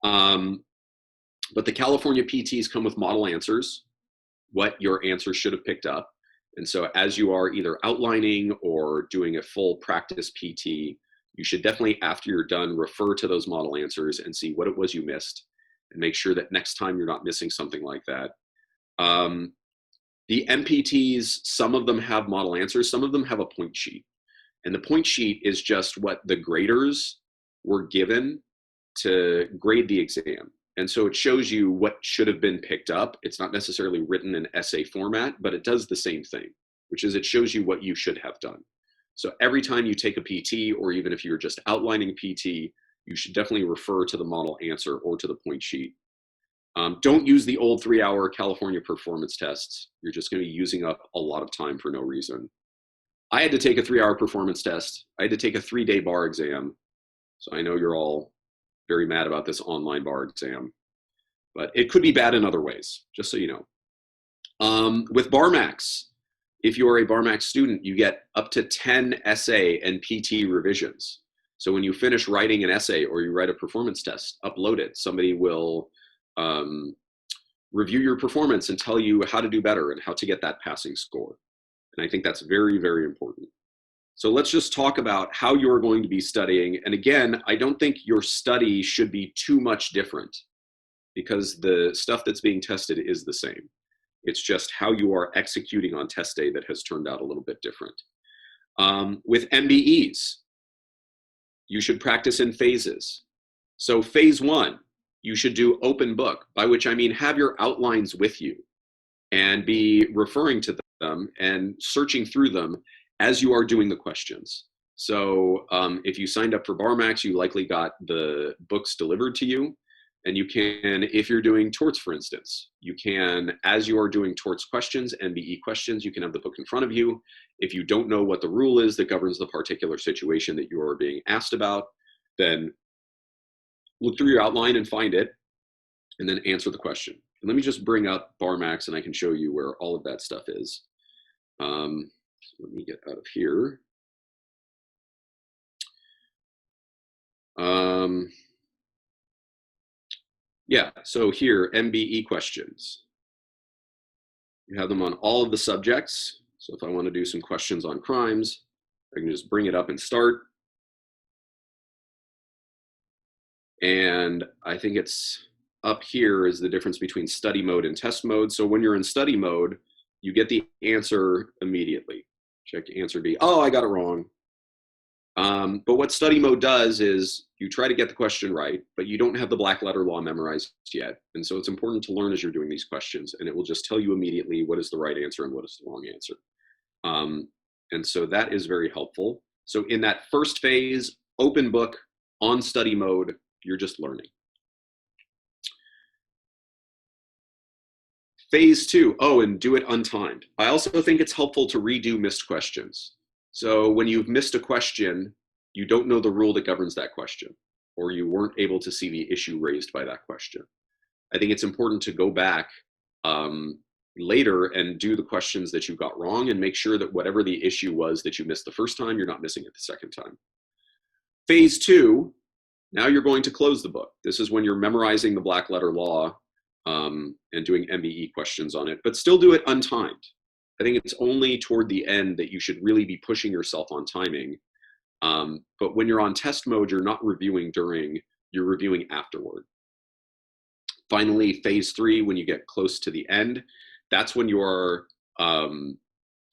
But the California PTs come with model answers, what your answer should have picked up. And so as you are either outlining or doing a full practice PT, you should definitely, after you're done, refer to those model answers and see what it was you missed, and make sure that next time you're not missing something like that. The MPTs, some of them have model answers, some of them have a point sheet. And the point sheet is just what the graders were given to grade the exam. And so it shows you what should have been picked up. It's not necessarily written in essay format, but it does the same thing, which is it shows you what you should have done. So every time you take a PT, or even if you're just outlining PT, you should definitely refer to the model answer or to the point sheet. Don't use the old 3-hour California performance tests. You're just going to be using up a lot of time for no reason. I had to take a 3-hour performance test. I had to take a 3-day bar exam. So I know you're all very mad about this online bar exam, but it could be bad in other ways, just so you know. With BarMax, if you're a BarMax student, you get up to 10 essay and PT revisions. So when you finish writing an essay or you write a performance test, upload it. Somebody will review your performance and tell you how to do better and how to get that passing score. And I think that's very, very important. So let's just talk about how you're going to be studying. And again, I don't think your study should be too much different because the stuff that's being tested is the same. It's just how you are executing on test day that has turned out a little bit different. With MBEs, you should practice in phases. So phase 1, you should do open book, by which I mean have your outlines with you and be referring to them and searching through them as you are doing the questions. So if you signed up for BarMax, you likely got the books delivered to you. And you can, if you're doing torts, for instance, you can, as you are doing torts questions, MBE questions, you can have the book in front of you. If you don't know what the rule is that governs the particular situation that you are being asked about, then look through your outline and find it, and then answer the question. And let me just bring up BarMax and I can show you where all of that stuff is. Let me get out of here. Yeah, so here, MBE questions. You have them on all of the subjects. So if I want to do some questions on crimes, I can just bring it up and start. And I think it's up here is the difference between study mode and test mode. So when you're in study mode, you get the answer immediately. Check answer B. Oh, I got it wrong. But what study mode does is you try to get the question right, but you don't have the black letter law memorized yet. And so it's important to learn as you're doing these questions, and it will just tell you immediately what is the right answer and what is the wrong answer. And so that is very helpful. So in that first phase, open book, on study mode, you're just learning. Phase 2, oh, and do it untimed. I also think it's helpful to redo missed questions. So when you've missed a question, you don't know the rule that governs that question, or you weren't able to see the issue raised by that question. I think it's important to go back later and do the questions that you got wrong and make sure that whatever the issue was that you missed the first time, you're not missing it the second time. Phase 2, now you're going to close the book. This is when you're memorizing the black letter law and doing MBE questions on it, but still do it untimed. I think it's only toward the end that you should really be pushing yourself on timing. But when you're on test mode, you're not reviewing during, you're reviewing afterward. Finally, phase 3, when you get close to the end, that's when you're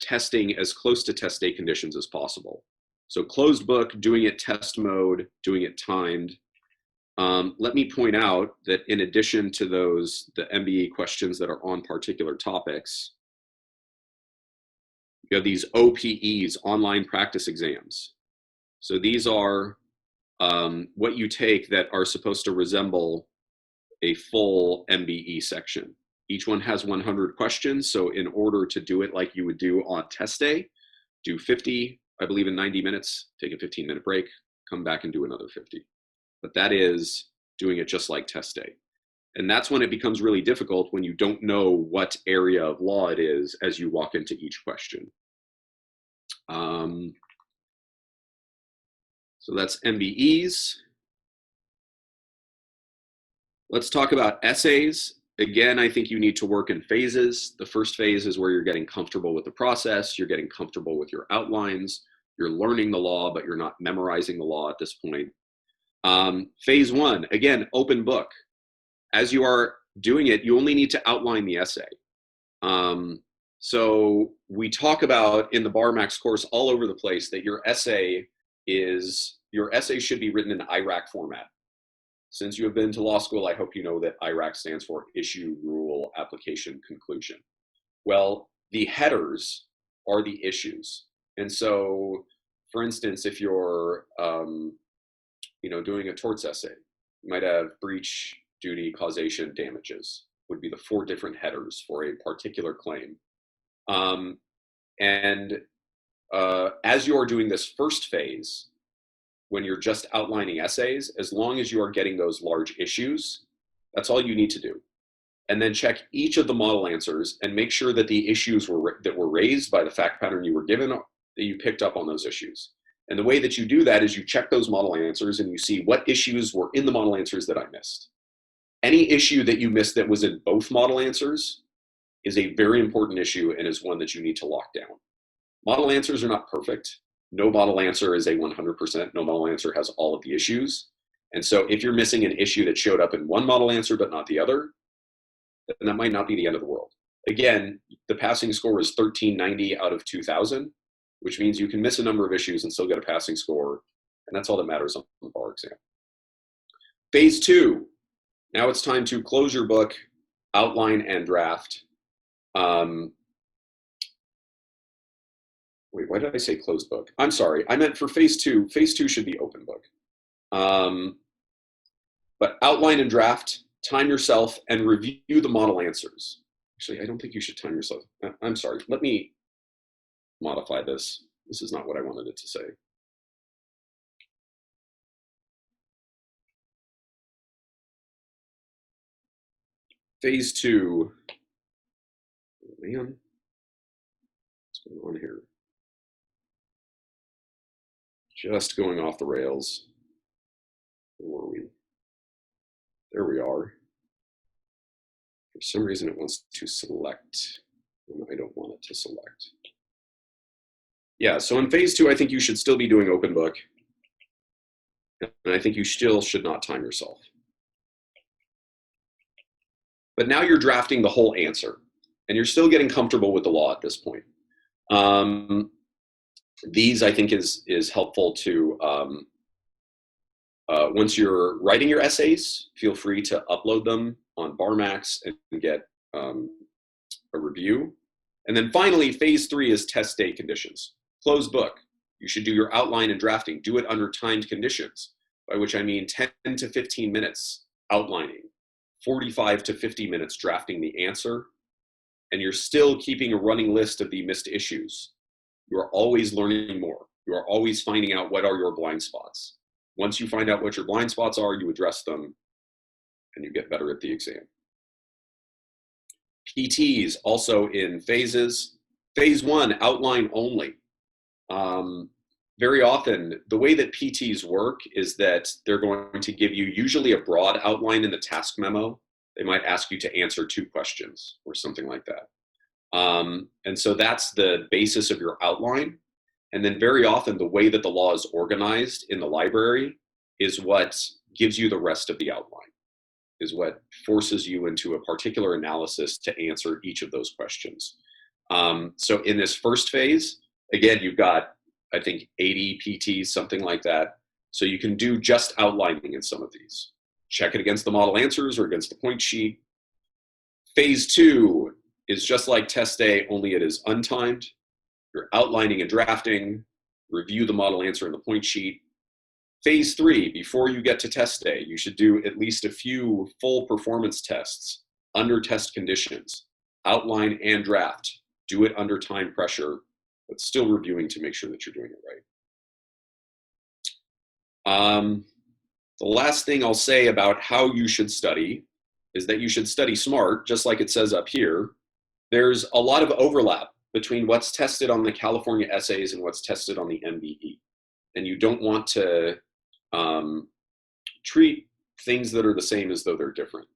testing as close to test day conditions as possible. So closed book, doing it test mode, doing it timed. Let me point out that in addition to those, the MBE questions that are on particular topics, you have these OPEs, online practice exams. So these are what you take that are supposed to resemble a full MBE section. Each one has 100 questions. So in order to do it like you would do on test day, do 50, I believe in 90 minutes, take a 15-minute break, come back and do another 50. But that is doing it just like test day. And that's when it becomes really difficult, when you don't know what area of law it is as you walk into each question. So that's MBEs. Let's talk about essays. Again, I think you need to work in phases. The first phase is where you're getting comfortable with the process, you're getting comfortable with your outlines, you're learning the law, but you're not memorizing the law at this point. Phase 1, again, open book. As you are doing it, you only need to outline the essay. So we talk about in the BarMax course all over the place that your essay should be written in IRAC format. Since you have been to law school, I hope you know that IRAC stands for Issue, Rule, Application, Conclusion. Well, the headers are the issues. And so, for instance, if you're doing a torts essay, you might have breach, duty, causation, damages would be the 4 different headers for a particular claim. As you are doing this first phase, when you're just outlining essays, as long as you are getting those large issues, that's all you need to do. And then check each of the model answers and make sure that the issues that were raised by the fact pattern you were given, that you picked up on those issues. And the way that you do that is you check those model answers and you see what issues were in the model answers that I missed. Any issue that you missed that was in both model answers is a very important issue and is one that you need to lock down. Model answers are not perfect. No model answer is a 100%. No model answer has all of the issues. And so if you're missing an issue that showed up in one model answer but not the other, then that might not be the end of the world. Again, the passing score is 1390 out of 2000, which means you can miss a number of issues and still get a passing score, and that's all that matters on the bar exam. Phase 2, now it's time to close your book, outline and draft. Wait, why did I say closed book? I'm sorry, I meant for phase 2. Phase 2 should be open book. But outline and draft, time yourself, and review the model answers. Actually, I don't think you should time yourself. I'm sorry, let me modify this. This is not what I wanted it to say. Phase 2, oh, man, what's going on here? Just going off the rails. Where were we? There we are. For some reason it wants to select, and I don't want it to select. Yeah, so in phase 2, I think you should still be doing open book. And I think you still should not time yourself. But now you're drafting the whole answer, and you're still getting comfortable with the law at this point. These, I think, is helpful to, once you're writing your essays, feel free to upload them on BarMax and get a review. And then finally, phase 3 is test day conditions. Closed book. You should do your outline and drafting. Do it under timed conditions, by which I mean 10 to 15 minutes outlining, 45 to 50 minutes drafting the answer, and you're still keeping a running list of the missed issues. You are always learning more. You are always finding out what are your blind spots. Once you find out what your blind spots are, you address them, and you get better at the exam. PTs also in phases. Phase 1, outline only. Very often, the way that PTs work is that they're going to give you usually a broad outline in the task memo. They might ask you to answer 2 questions or something like that. And so that's the basis of your outline. And then very often the way that the law is organized in the library is what gives you the rest of the outline, is what forces you into a particular analysis to answer each of those questions. So in this first phase, again, you've got, I think, 80 PTs, something like that. So you can do just outlining in some of these. Check it against the model answers or against the point sheet. Phase 2 is just like test day, only it is untimed. You're outlining and drafting, review the model answer and the point sheet. Phase 3, before you get to test day, you should do at least a few full performance tests under test conditions. Outline and draft. Do it under time pressure, but still reviewing to make sure that you're doing it right. The last thing I'll say about how you should study is that you should study smart, just like it says up here. There's a lot of overlap between what's tested on the California essays and what's tested on the MBE. And you don't want to treat things that are the same as though they're different.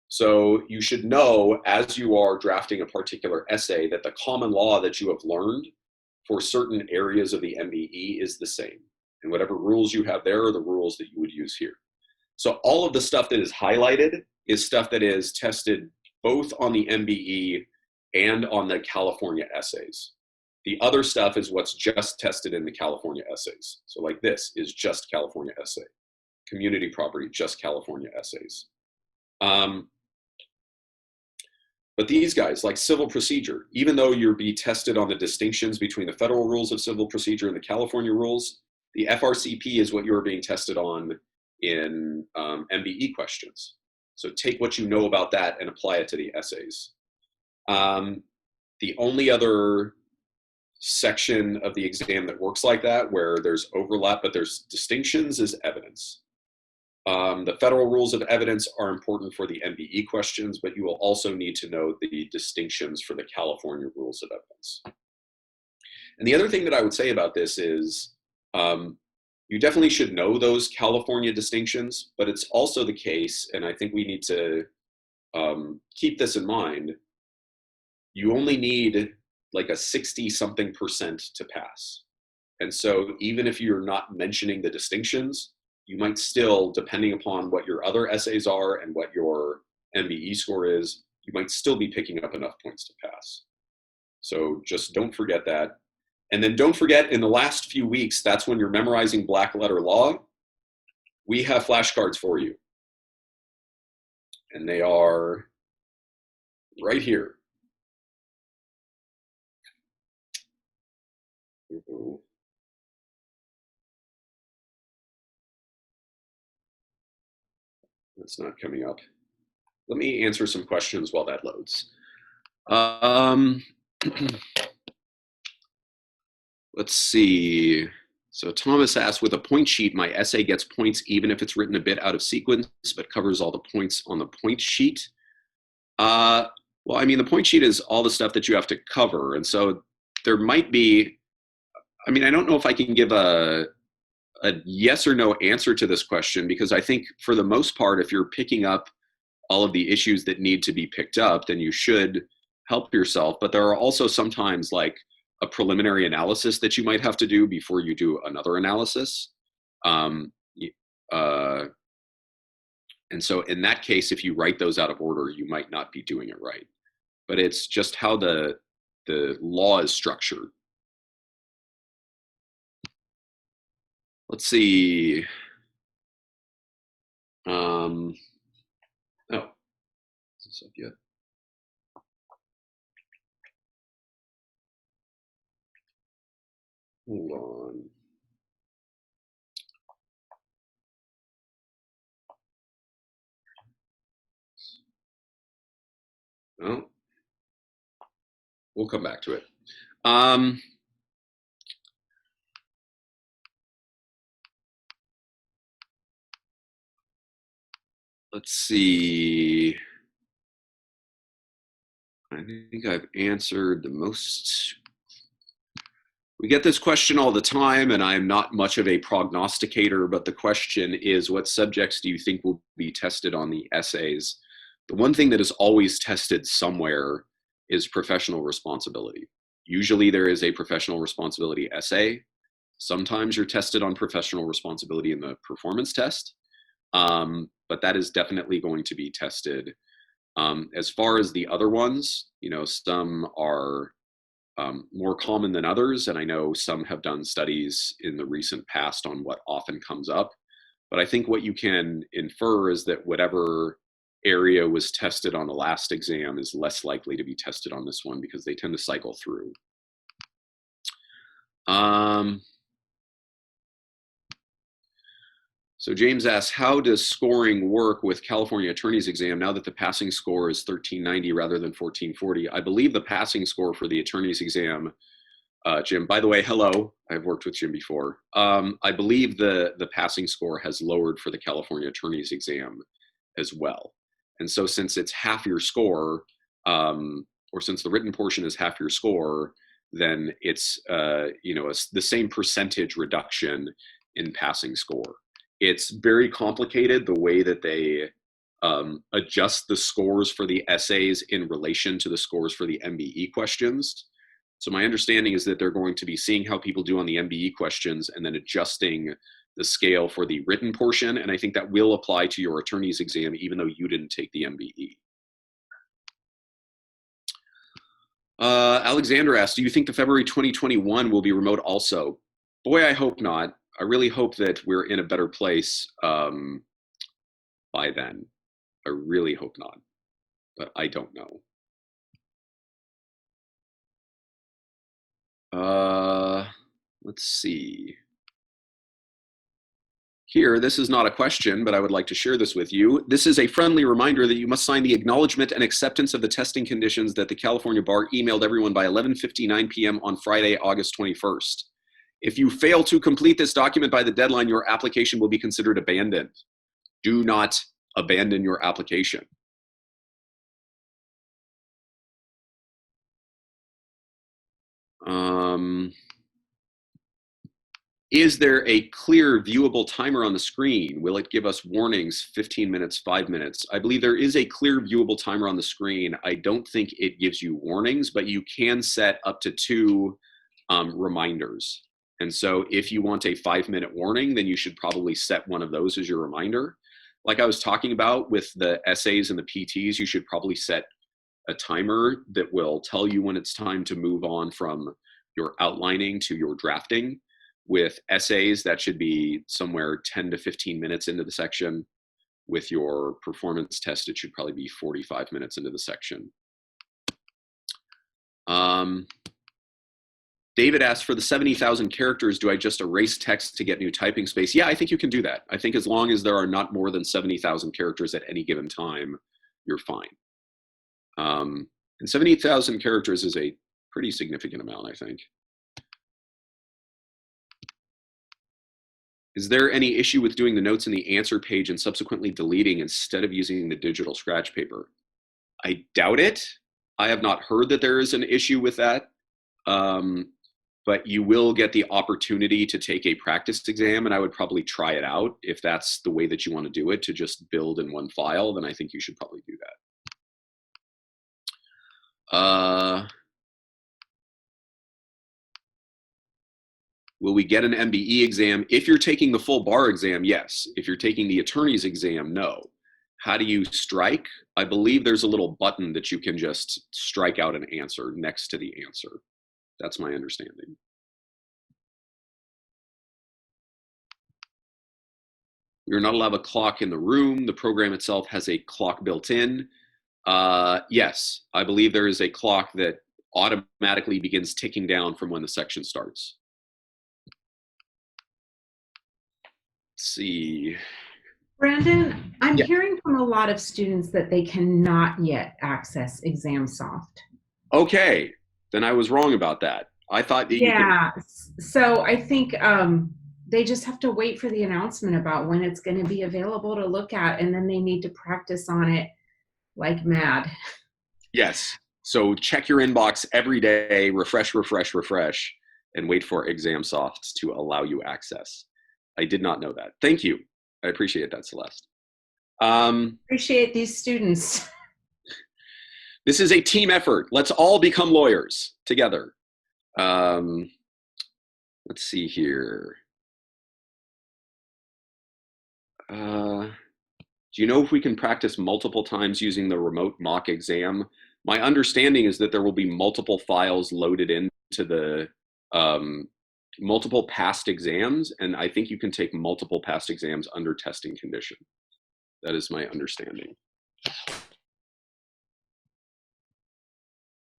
So you should know, as you are drafting a particular essay, that the common law that you have learned for certain areas of the MBE is the same. And whatever rules you have there are the rules that you would use here. So all of the stuff that is highlighted is stuff that is tested both on the MBE and on the California essays. The other stuff is what's just tested in the California essays. So like this is just California essay. Community property, just California essays. But these guys, like civil procedure, even though you'll be tested on the distinctions between the federal rules of civil procedure and the California rules, the FRCP is what you're being tested on in MBE questions. So take what you know about that and apply it to the essays. The only other section of the exam that works like that, where there's overlap but there's distinctions, is evidence. The federal rules of evidence are important for the MBE questions, but you will also need to know the distinctions for the California rules of evidence. And the other thing that I would say about this is, you definitely should know those California distinctions, but it's also the case, and I think we need to keep this in mind, you only need like a 60 something percent to pass. And so even if you're not mentioning the distinctions, you might still, depending upon what your other essays are and what your MBE score is, you might still be picking up enough points to pass. So just don't forget that. And then don't forget, in the last few weeks, that's when you're memorizing black letter law. We have flashcards for you. And they are right here. That's not coming up. Let me answer some questions while that loads. Let's see. So Thomas asked, with a point sheet, my essay gets points even if it's written a bit out of sequence, but covers all the points on the point sheet. Well, I mean, the point sheet is all the stuff that you have to cover. And so there might be, I mean, I don't know if I can give a yes or no answer to this question, because I think for the most part, if you're picking up all of the issues that need to be picked up, then you should help yourself. But there are also sometimes like a preliminary analysis that you might have to do before you do another analysis. And so in that case, if you write those out of order, you might not be doing it right. But it's just how the law is structured. Let's see. Oh, is this up yet? Hold on. Oh, we'll come back to it. Let's see. I think I've answered the most. We get this question all the time, and I'm not much of a prognosticator, but the question is, what subjects do you think will be tested on the essays? The one thing that is always tested somewhere is professional responsibility. Usually there is a professional responsibility essay. Sometimes you're tested on professional responsibility in the performance test, but that is definitely going to be tested. As far as the other ones, you know, some are more common than others, and I know some have done studies in the recent past on what often comes up. But I think what you can infer is that whatever area was tested on the last exam is less likely to be tested on this one, because they tend to cycle through. So James asks, how does scoring work with California attorney's exam now that the passing score is 1390 rather than 1440? I believe the passing score for the attorney's exam, Jim, by the way, hello, I've worked with Jim before. I believe the passing score has lowered for the California attorney's exam as well. And so since it's half your score, or since the written portion is half your score, then it's the same percentage reduction in passing score. It's very complicated the way that they adjust the scores for the essays in relation to the scores for the MBE questions. So my understanding is that they're going to be seeing how people do on the MBE questions and then adjusting the scale for the written portion. And I think that will apply to your attorney's exam, even though you didn't take the MBE. Alexander asked, do you think the February 2021 will be remote also? Boy, I hope not. I really hope that we're in a better place by then. I really hope not, but I don't know. Let's see. Here, this is not a question, but I would like to share this with you. This is a friendly reminder that you must sign the acknowledgement and acceptance of the testing conditions that the California Bar emailed everyone by 11:59 p.m. on Friday, August 21st. If you fail to complete this document by the deadline, your application will be considered abandoned. Do not abandon your application. Is there a clear viewable timer on the screen? Will it give us warnings, 15 minutes, 5 minutes? I believe there is a clear viewable timer on the screen. I don't think it gives you warnings, but you can set up to 2 reminders. And so if you want a 5-minute warning, then you should probably set one of those as your reminder. Like I was talking about with the essays and the PTs, you should probably set a timer that will tell you when it's time to move on from your outlining to your drafting. With essays, that should be somewhere 10 to 15 minutes into the section. With your performance test, it should probably be 45 minutes into the section. David asked, for the 70,000 characters, do I just erase text to get new typing space? Yeah, I think you can do that. I think as long as there are not more than 70,000 characters at any given time, you're fine. And 70,000 characters is a pretty significant amount, I think. Is there any issue with doing the notes in the answer page and subsequently deleting instead of using the digital scratch paper? I doubt it. I have not heard that there is an issue with that. But you will get the opportunity to take a practice exam, and I would probably try it out. If that's the way that you want to do it, to just build in one file, then I think you should probably do that. Will we get an MBE exam? If you're taking the full bar exam, yes. If you're taking the attorney's exam, no. How do you strike? I believe there's a little button that you can just strike out an answer next to the answer. That's my understanding. You're not allowed a clock in the room. The program itself has a clock built in. Yes, I believe there is a clock that automatically begins ticking down from when the section starts. Let's see. Brandon, I'm hearing from a lot of students that they cannot yet access ExamSoft. Okay, then I was wrong about that. I thought that you could. So I think they just have to wait for the announcement about when it's going to be available to look at, and then they need to practice on it like mad. Yes. So check your inbox every day, refresh, refresh, refresh, and wait for ExamSoft to allow you access. I did not know that. Thank you. I appreciate that, Celeste. Appreciate these students. This is a team effort. Let's all become lawyers together. Let's see here. Do you know if we can practice multiple times using the remote mock exam? My understanding is that there will be multiple files loaded into the multiple past exams, and I think you can take multiple past exams under testing condition. That is my understanding.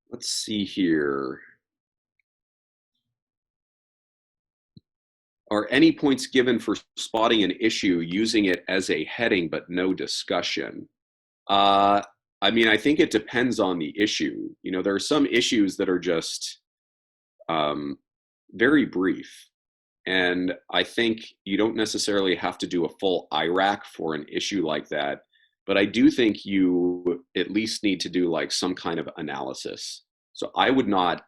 Let's see here. Are any points given for spotting an issue using it as a heading but no discussion? I mean, I think it depends on the issue. You know, there are some issues that are just very brief. And I think you don't necessarily have to do a full IRAC for an issue like that. But I do think you at least need to do like some kind of analysis. So I would not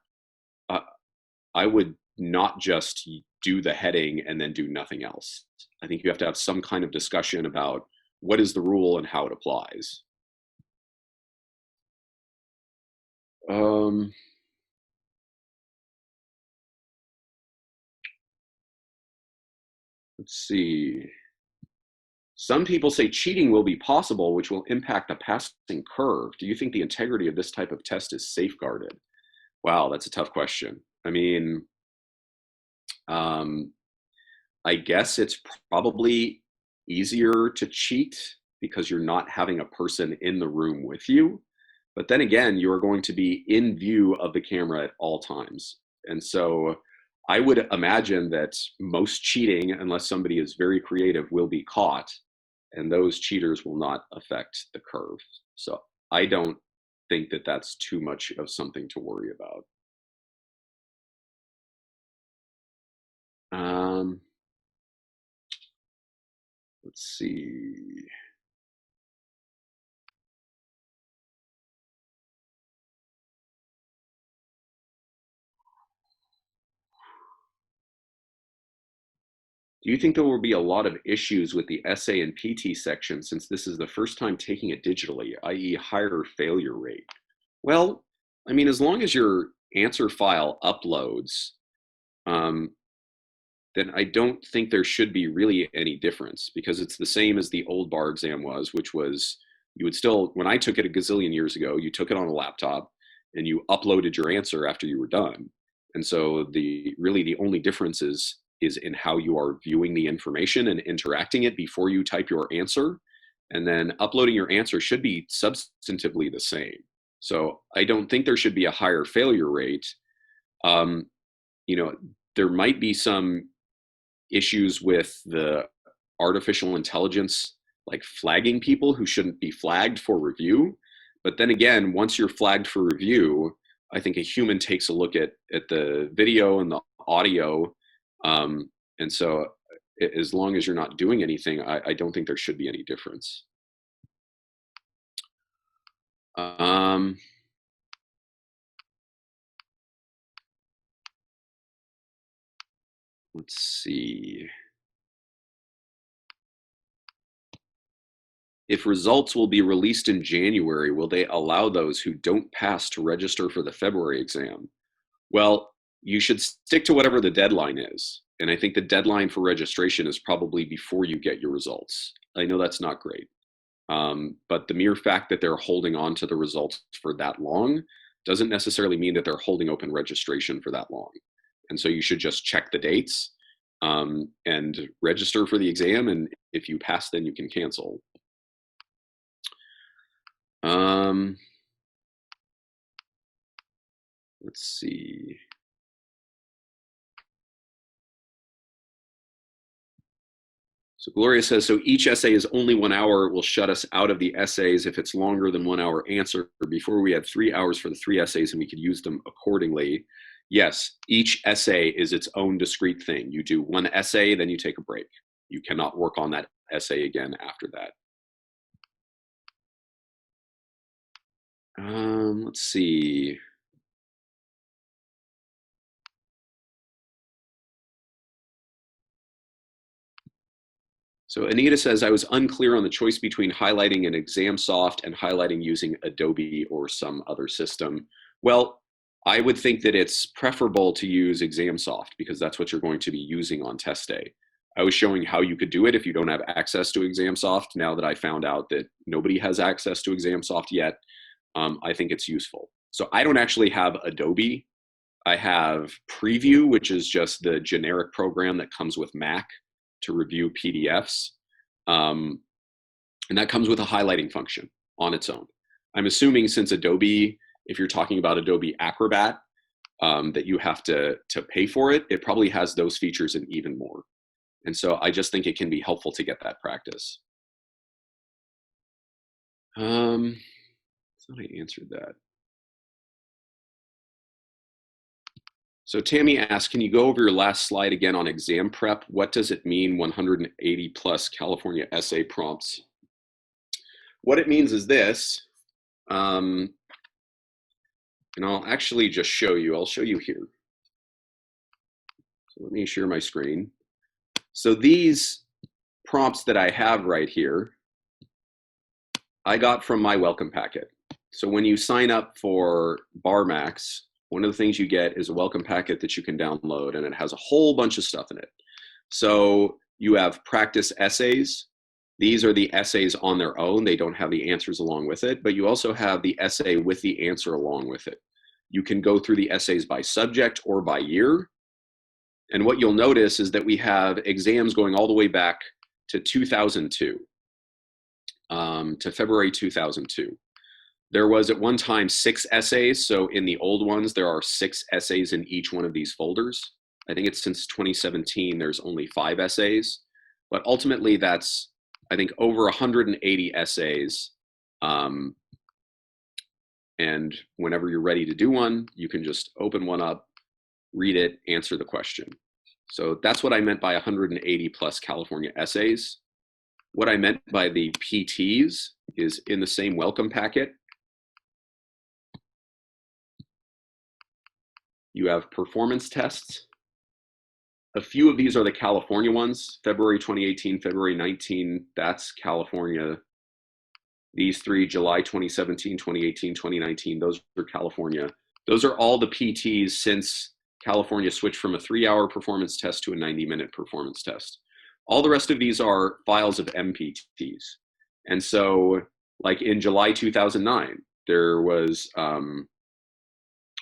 just do the heading and then do nothing else. I think you have to have some kind of discussion about what is the rule and how it applies. Let's see. Some people say cheating will be possible, which will impact the passing curve. Do you think the integrity of this type of test is safeguarded? Wow, that's a tough question. I mean, I guess it's probably easier to cheat because you're not having a person in the room with you. But then again, you're going to be in view of the camera at all times. And so I would imagine that most cheating, unless somebody is very creative, will be caught, and those cheaters will not affect the curve. So I don't think that that's too much of something to worry about. Let's see. Do you think there will be a lot of issues with the essay and PT section since this is the first time taking it digitally, i.e. higher failure rate? Well, I mean, as long as your answer file uploads, um, then I don't think there should be really any difference because it's the same as the old bar exam was, which was you would still, when I took it a gazillion years ago, you took it on a laptop and you uploaded your answer after you were done. And so the only difference is in how you are viewing the information and interacting it before you type your answer. And then uploading your answer should be substantively the same. So I don't think there should be a higher failure rate. Um, you know, there might be some issues with the artificial intelligence like flagging people who shouldn't be flagged for review. But then again, once you're flagged for review, I think a human takes a look at the video and the audio. And so as long as you're not doing anything, I don't think there should be any difference. Let's see. If results will be released in January, will they allow those who don't pass to register for the February exam? Well, you should stick to whatever the deadline is. And I think the deadline for registration is probably before you get your results. I know that's not great. But the mere fact that they're holding on to the results for that long doesn't necessarily mean that they're holding open registration for that long. And so you should just check the dates and register for the exam. And if you pass, then you can cancel. Let's see. So Gloria says, so each essay is only 1 hour. It will shut us out of the essays if it's longer than 1 hour answer. Before we had 3 hours for the 3 essays and we could use them accordingly. Yes, each essay is its own discrete thing. You do one essay, then you take a break. You cannot work on that essay again after that. Let's see. So Anita says, I was unclear on the choice between highlighting an ExamSoft and highlighting using Adobe or some other system. Well, I would think that it's preferable to use ExamSoft because that's what you're going to be using on test day. I was showing how you could do it if you don't have access to ExamSoft. Now that I found out that nobody has access to ExamSoft yet, I think it's useful. So I don't actually have Adobe. I have Preview, which is just the generic program that comes with Mac to review PDFs. And that comes with a highlighting function on its own. I'm assuming since Adobe, if you're talking about Adobe Acrobat, that you have to pay for it, it probably has those features and even more. And so I just think it can be helpful to get that practice. I thought I answered that. So Tammy asked, can you go over your last slide again on exam prep? What does it mean, 180 plus California essay prompts? What it means is this, and I'll actually just show you. I'll show you here. So let me share my screen. So these prompts that I have right here, I got from my welcome packet. So when you sign up for BarMax, one of the things you get is a welcome packet that you can download, and it has a whole bunch of stuff in it. So you have practice essays. These are the essays on their own. They don't have the answers along with it, but you also have the essay with the answer along with it. You can go through the essays by subject or by year. And what you'll notice is that we have exams going all the way back to 2002, to February 2002. There was at one time 6 essays. So in the old ones, there are 6 essays in each one of these folders. I think it's since 2017, there's only 5 essays. But ultimately, that's, I think, over 180 essays. And whenever you're ready to do one, you can just open one up, read it, answer the question. So that's what I meant by 180 plus California essays. What I meant by the PTs is in the same welcome packet. You have performance tests. A few of these are the California ones. February 2018, February 19, that's California. These three, July 2017, 2018, 2019, those are California. Those are all the PTs since California switched from a 3-hour performance test to a 90-minute performance test. All the rest of these are files of MPTs. And so, like in July 2009, there was an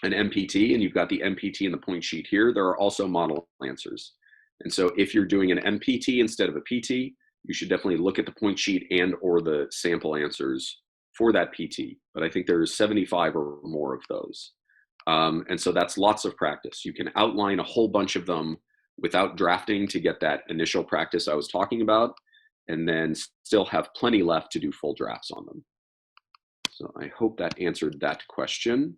MPT, and you've got the MPT in the point sheet here. There are also model answers. And so if you're doing an MPT instead of a PT, you should definitely look at the point sheet and or the sample answers for that PT. But I think there's 75 or more of those. And so that's lots of practice. You can outline a whole bunch of them without drafting to get that initial practice I was talking about, and then still have plenty left to do full drafts on them. So I hope that answered that question.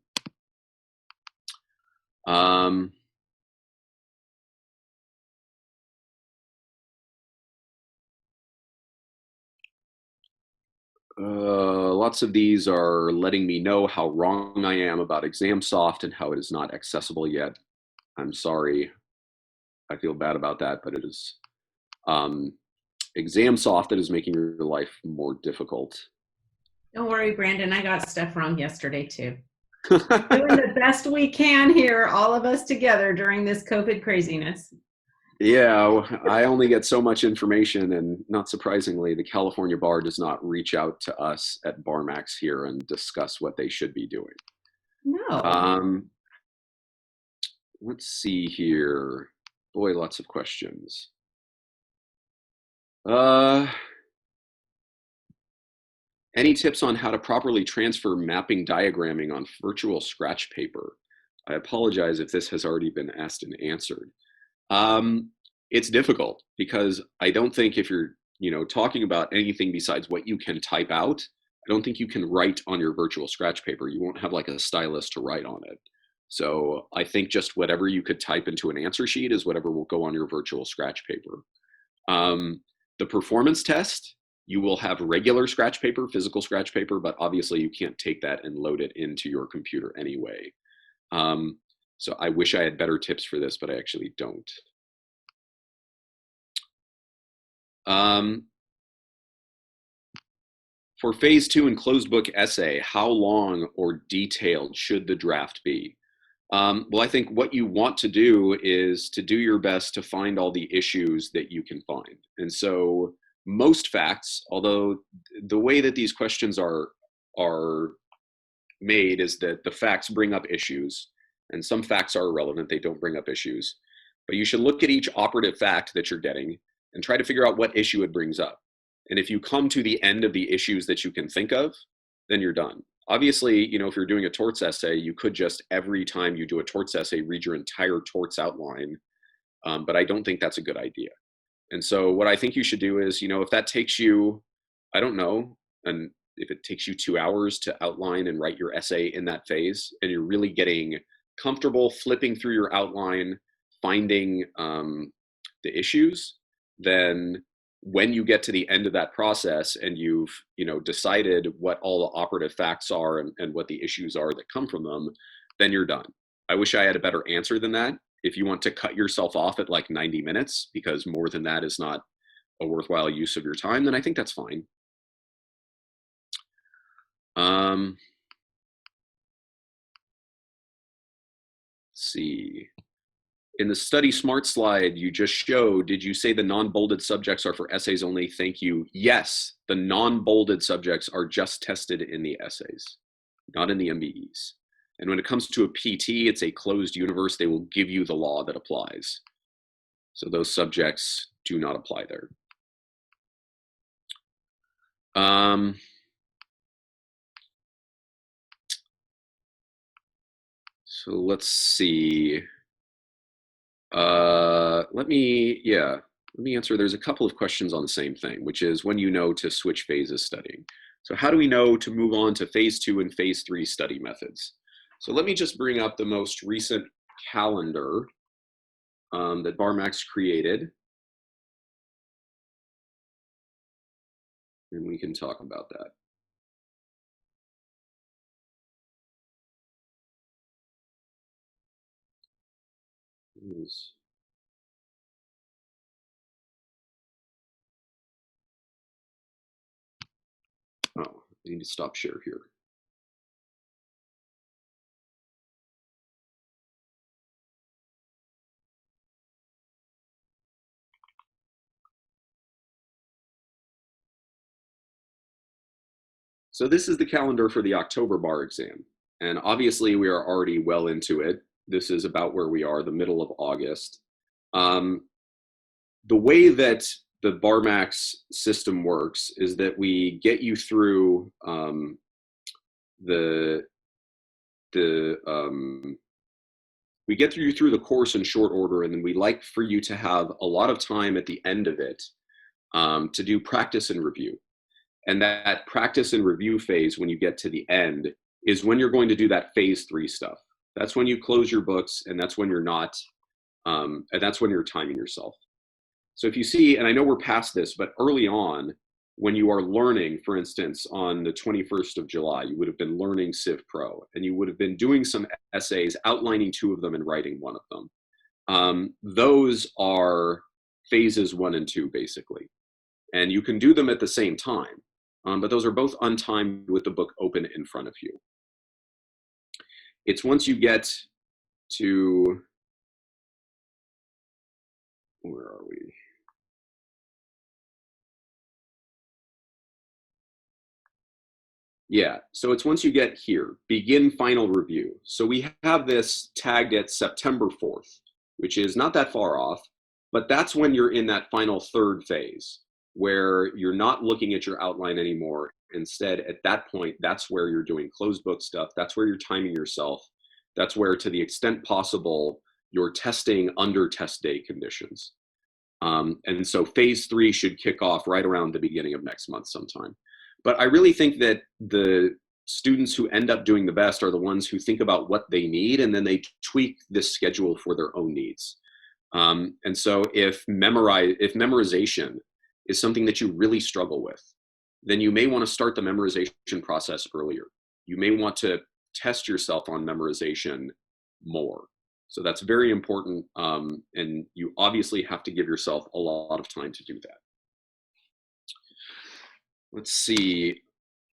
Lots of these are letting me know how wrong I am about ExamSoft and how it is not accessible yet. I'm sorry. I feel bad about that, but it is ExamSoft that is making your life more difficult. Don't worry, Brandon. I got stuff wrong yesterday too. Doing the best we can here, all of us together during this COVID craziness. Yeah, I only get so much information, and not surprisingly, the California Bar does not reach out to us at BarMax here and discuss what they should be doing. No. Let's see here. Boy, lots of questions. Any tips on how to properly transfer mapping diagramming on virtual scratch paper? I apologize if this has already been asked and answered. It's difficult because I don't think if you're, talking about anything besides what you can type out, I don't think you can write on your virtual scratch paper. You won't have like a stylus to write on it. So I think just whatever you could type into an answer sheet is whatever will go on your virtual scratch paper. The performance test, you will have regular scratch paper, physical scratch paper, but obviously you can't take that and load it into your computer anyway. So I wish I had better tips for this, but I actually don't. For phase 2 and closed book essay, how long or detailed should the draft be? Well, I think what you want to do is to do your best to find all the issues that you can find. And so most facts, although the way that these questions are made is that the facts bring up issues, and some facts are irrelevant, they don't bring up issues. But you should look at each operative fact that you're getting and try to figure out what issue it brings up. And if you come to the end of the issues that you can think of, then you're done. Obviously, if you're doing a torts essay, you could just every time you do a torts essay, read your entire torts outline. But I don't think that's a good idea. And so what I think you should do is, if that takes you, I don't know, and if it takes you 2 hours to outline and write your essay in that phase, and you're really getting comfortable flipping through your outline, finding the issues, then when you get to the end of that process and you've decided what all the operative facts are and what the issues are that come from them, then you're done. I wish I had a better answer than that. If you want to cut yourself off at like 90 minutes because more than that is not a worthwhile use of your time, then I think that's fine. Let's see. In the study smart slide you just showed, did you say the non-bolded subjects are for essays only? Thank you. Yes, the non-bolded subjects are just tested in the essays, not in the MBEs. And when it comes to a PT, it's a closed universe. They will give you the law that applies. So those subjects do not apply there. So let's see. Let me answer. There's a couple of questions on the same thing, which is when you know to switch phases studying. So how do we know to move on to phase 2 and phase 3 study methods? So let me just bring up the most recent calendar that BarMax created. And we can talk about that. Oh, I need to stop share here. So this is the calendar for the October bar exam. And obviously we are already well into it. This is about where we are, the middle of August. The way that the BarMax system works is that we get you through the we get you through the course in short order, and then we like for you to have a lot of time at the end of it to do practice and review. And that practice and review phase, when you get to the end, is when you're going to do that phase 3 stuff. That's when you close your books, and that's when you're not, and that's when you're timing yourself. So if you see, and I know we're past this, but early on, when you are learning, for instance, on the 21st of July, you would have been learning Civ Pro, and you would have been doing some essays, outlining 2 of them and writing 1 of them. Those are phases 1 and 2, basically. And you can do them at the same time, but those are both untimed with the book open in front of you. It's once you get to, where are we? Yeah, so it's once you get here, begin final review. So we have this tagged at September 4th, which is not that far off, but that's when you're in that final 3rd phase, where you're not looking at your outline anymore. Instead, at that point, that's where you're doing closed book stuff. That's where you're timing yourself. That's where, to the extent possible, you're testing under test day conditions. And so phase 3 should kick off right around the beginning of next month sometime. But I really think that the students who end up doing the best are the ones who think about what they need, and then they tweak this schedule for their own needs. And so if memorization is something that you really struggle with, then you may want to start the memorization process earlier. You may want to test yourself on memorization more. So that's very important, and you obviously have to give yourself a lot of time to do that. Let's see.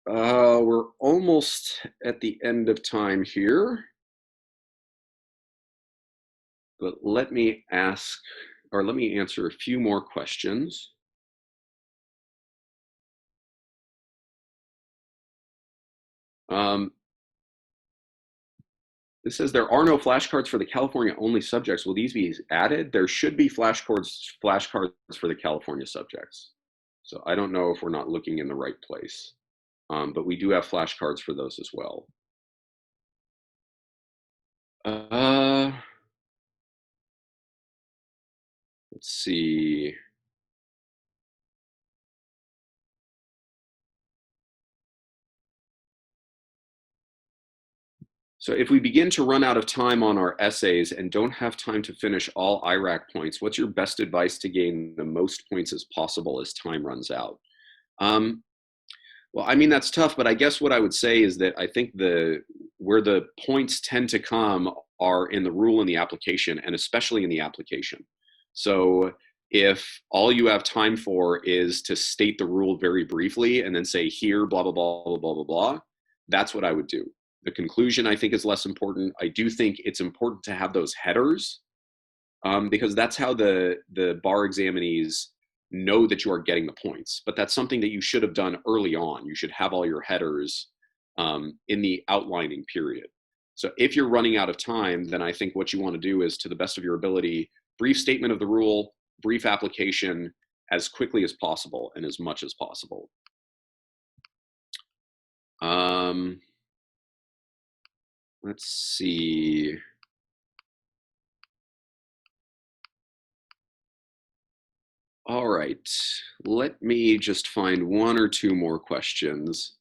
We're almost at the end of time here. But let me ask, or let me answer a few more questions. This says there are no flashcards for the California only subjects. Will these be added? There should be flashcards for the California subjects. So I don't know if we're not looking in the right place, but we do have flashcards for those as well. Let's see. So if we begin to run out of time on our essays and don't have time to finish all IRAC points, what's your best advice to gain the most points as possible as time runs out? Well, I mean, that's tough, but I guess what I would say is that I think where the points tend to come are in the rule and the application, and especially in the application. So if all you have time for is to state the rule very briefly and then say here, blah, blah, blah, blah, blah, blah, blah, that's what I would do. The conclusion, I think, is less important. I do think it's important to have those headers because that's how the bar examinees know that you are getting the points. But that's something that you should have done early on. You should have all your headers in the outlining period. So if you're running out of time, then I think what you want to do is, to the best of your ability, brief statement of the rule, brief application as quickly as possible and as much as possible. Let's see. All right, let me just find 1 or 2 more questions.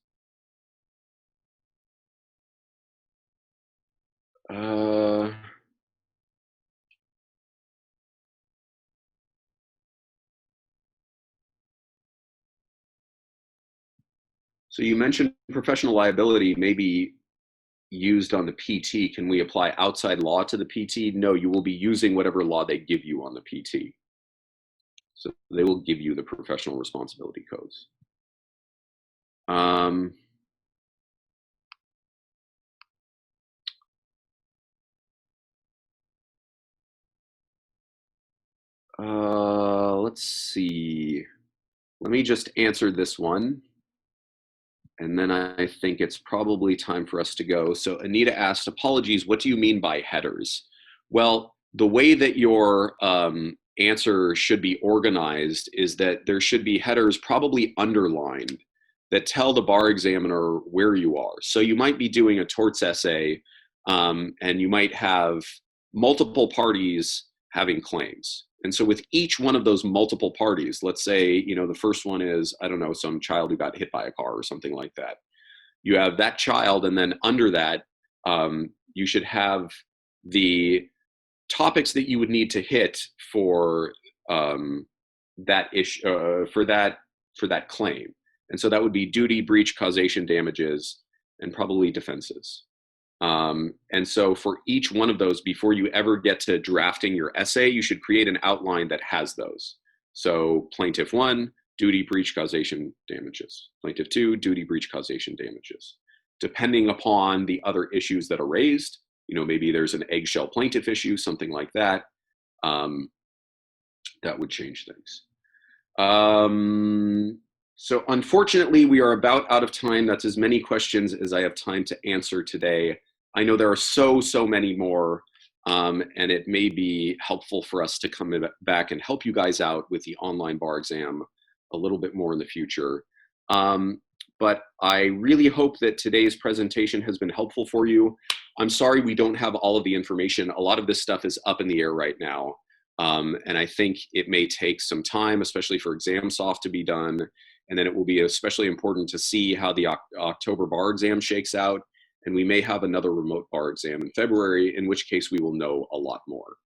So you mentioned professional liability may be used on the PT. Can we apply outside law to the PT? No, you will be using whatever law they give you on the PT. So they will give you the professional responsibility codes. Um, let's see. Let me just answer this one. And then I think it's probably time for us to go. So Anita asked, apologies, what do you mean by headers? Well, the way that your answer should be organized is that there should be headers probably underlined that tell the bar examiner where you are. So you might be doing a torts essay and you might have multiple parties having claims. And so with each one of those multiple parties, let's say, you know, the first one is, I don't know, some child who got hit by a car or something like that. You have that child, and then under that, you should have the topics that you would need to hit for that issue, for that claim. And so that would be duty, breach, causation, damages, and probably defenses. And so for each one of those, before you ever get to drafting your essay, you should create an outline that has those. So plaintiff 1, duty, breach, causation, damages. Plaintiff 2, duty, breach, causation, damages. Depending upon the other issues that are raised, you know, maybe there's an eggshell plaintiff issue, something like that, that would change things. So unfortunately, we are about out of time. That's as many questions as I have time to answer today. I know there are so many more, and it may be helpful for us to come back and help you guys out with the online bar exam a little bit more in the future. But I really hope that today's presentation has been helpful for you. I'm sorry we don't have all of the information. A lot of this stuff is up in the air right now. And I think it may take some time, especially for ExamSoft to be done. And then it will be especially important to see how the October bar exam shakes out. And we may have another remote bar exam in February, in which case we will know a lot more.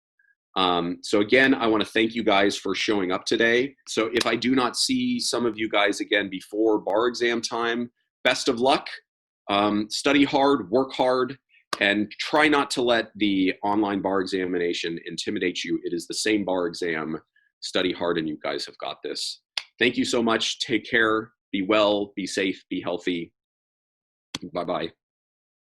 So again, I want to thank you guys for showing up today. So if I do not see some of you guys again before bar exam time, best of luck. Study hard, work hard, and try not to let the online bar examination intimidate you. It is the same bar exam. Study hard, and you guys have got this. Thank you so much. Take care. Be well, be safe, be healthy. Bye-bye.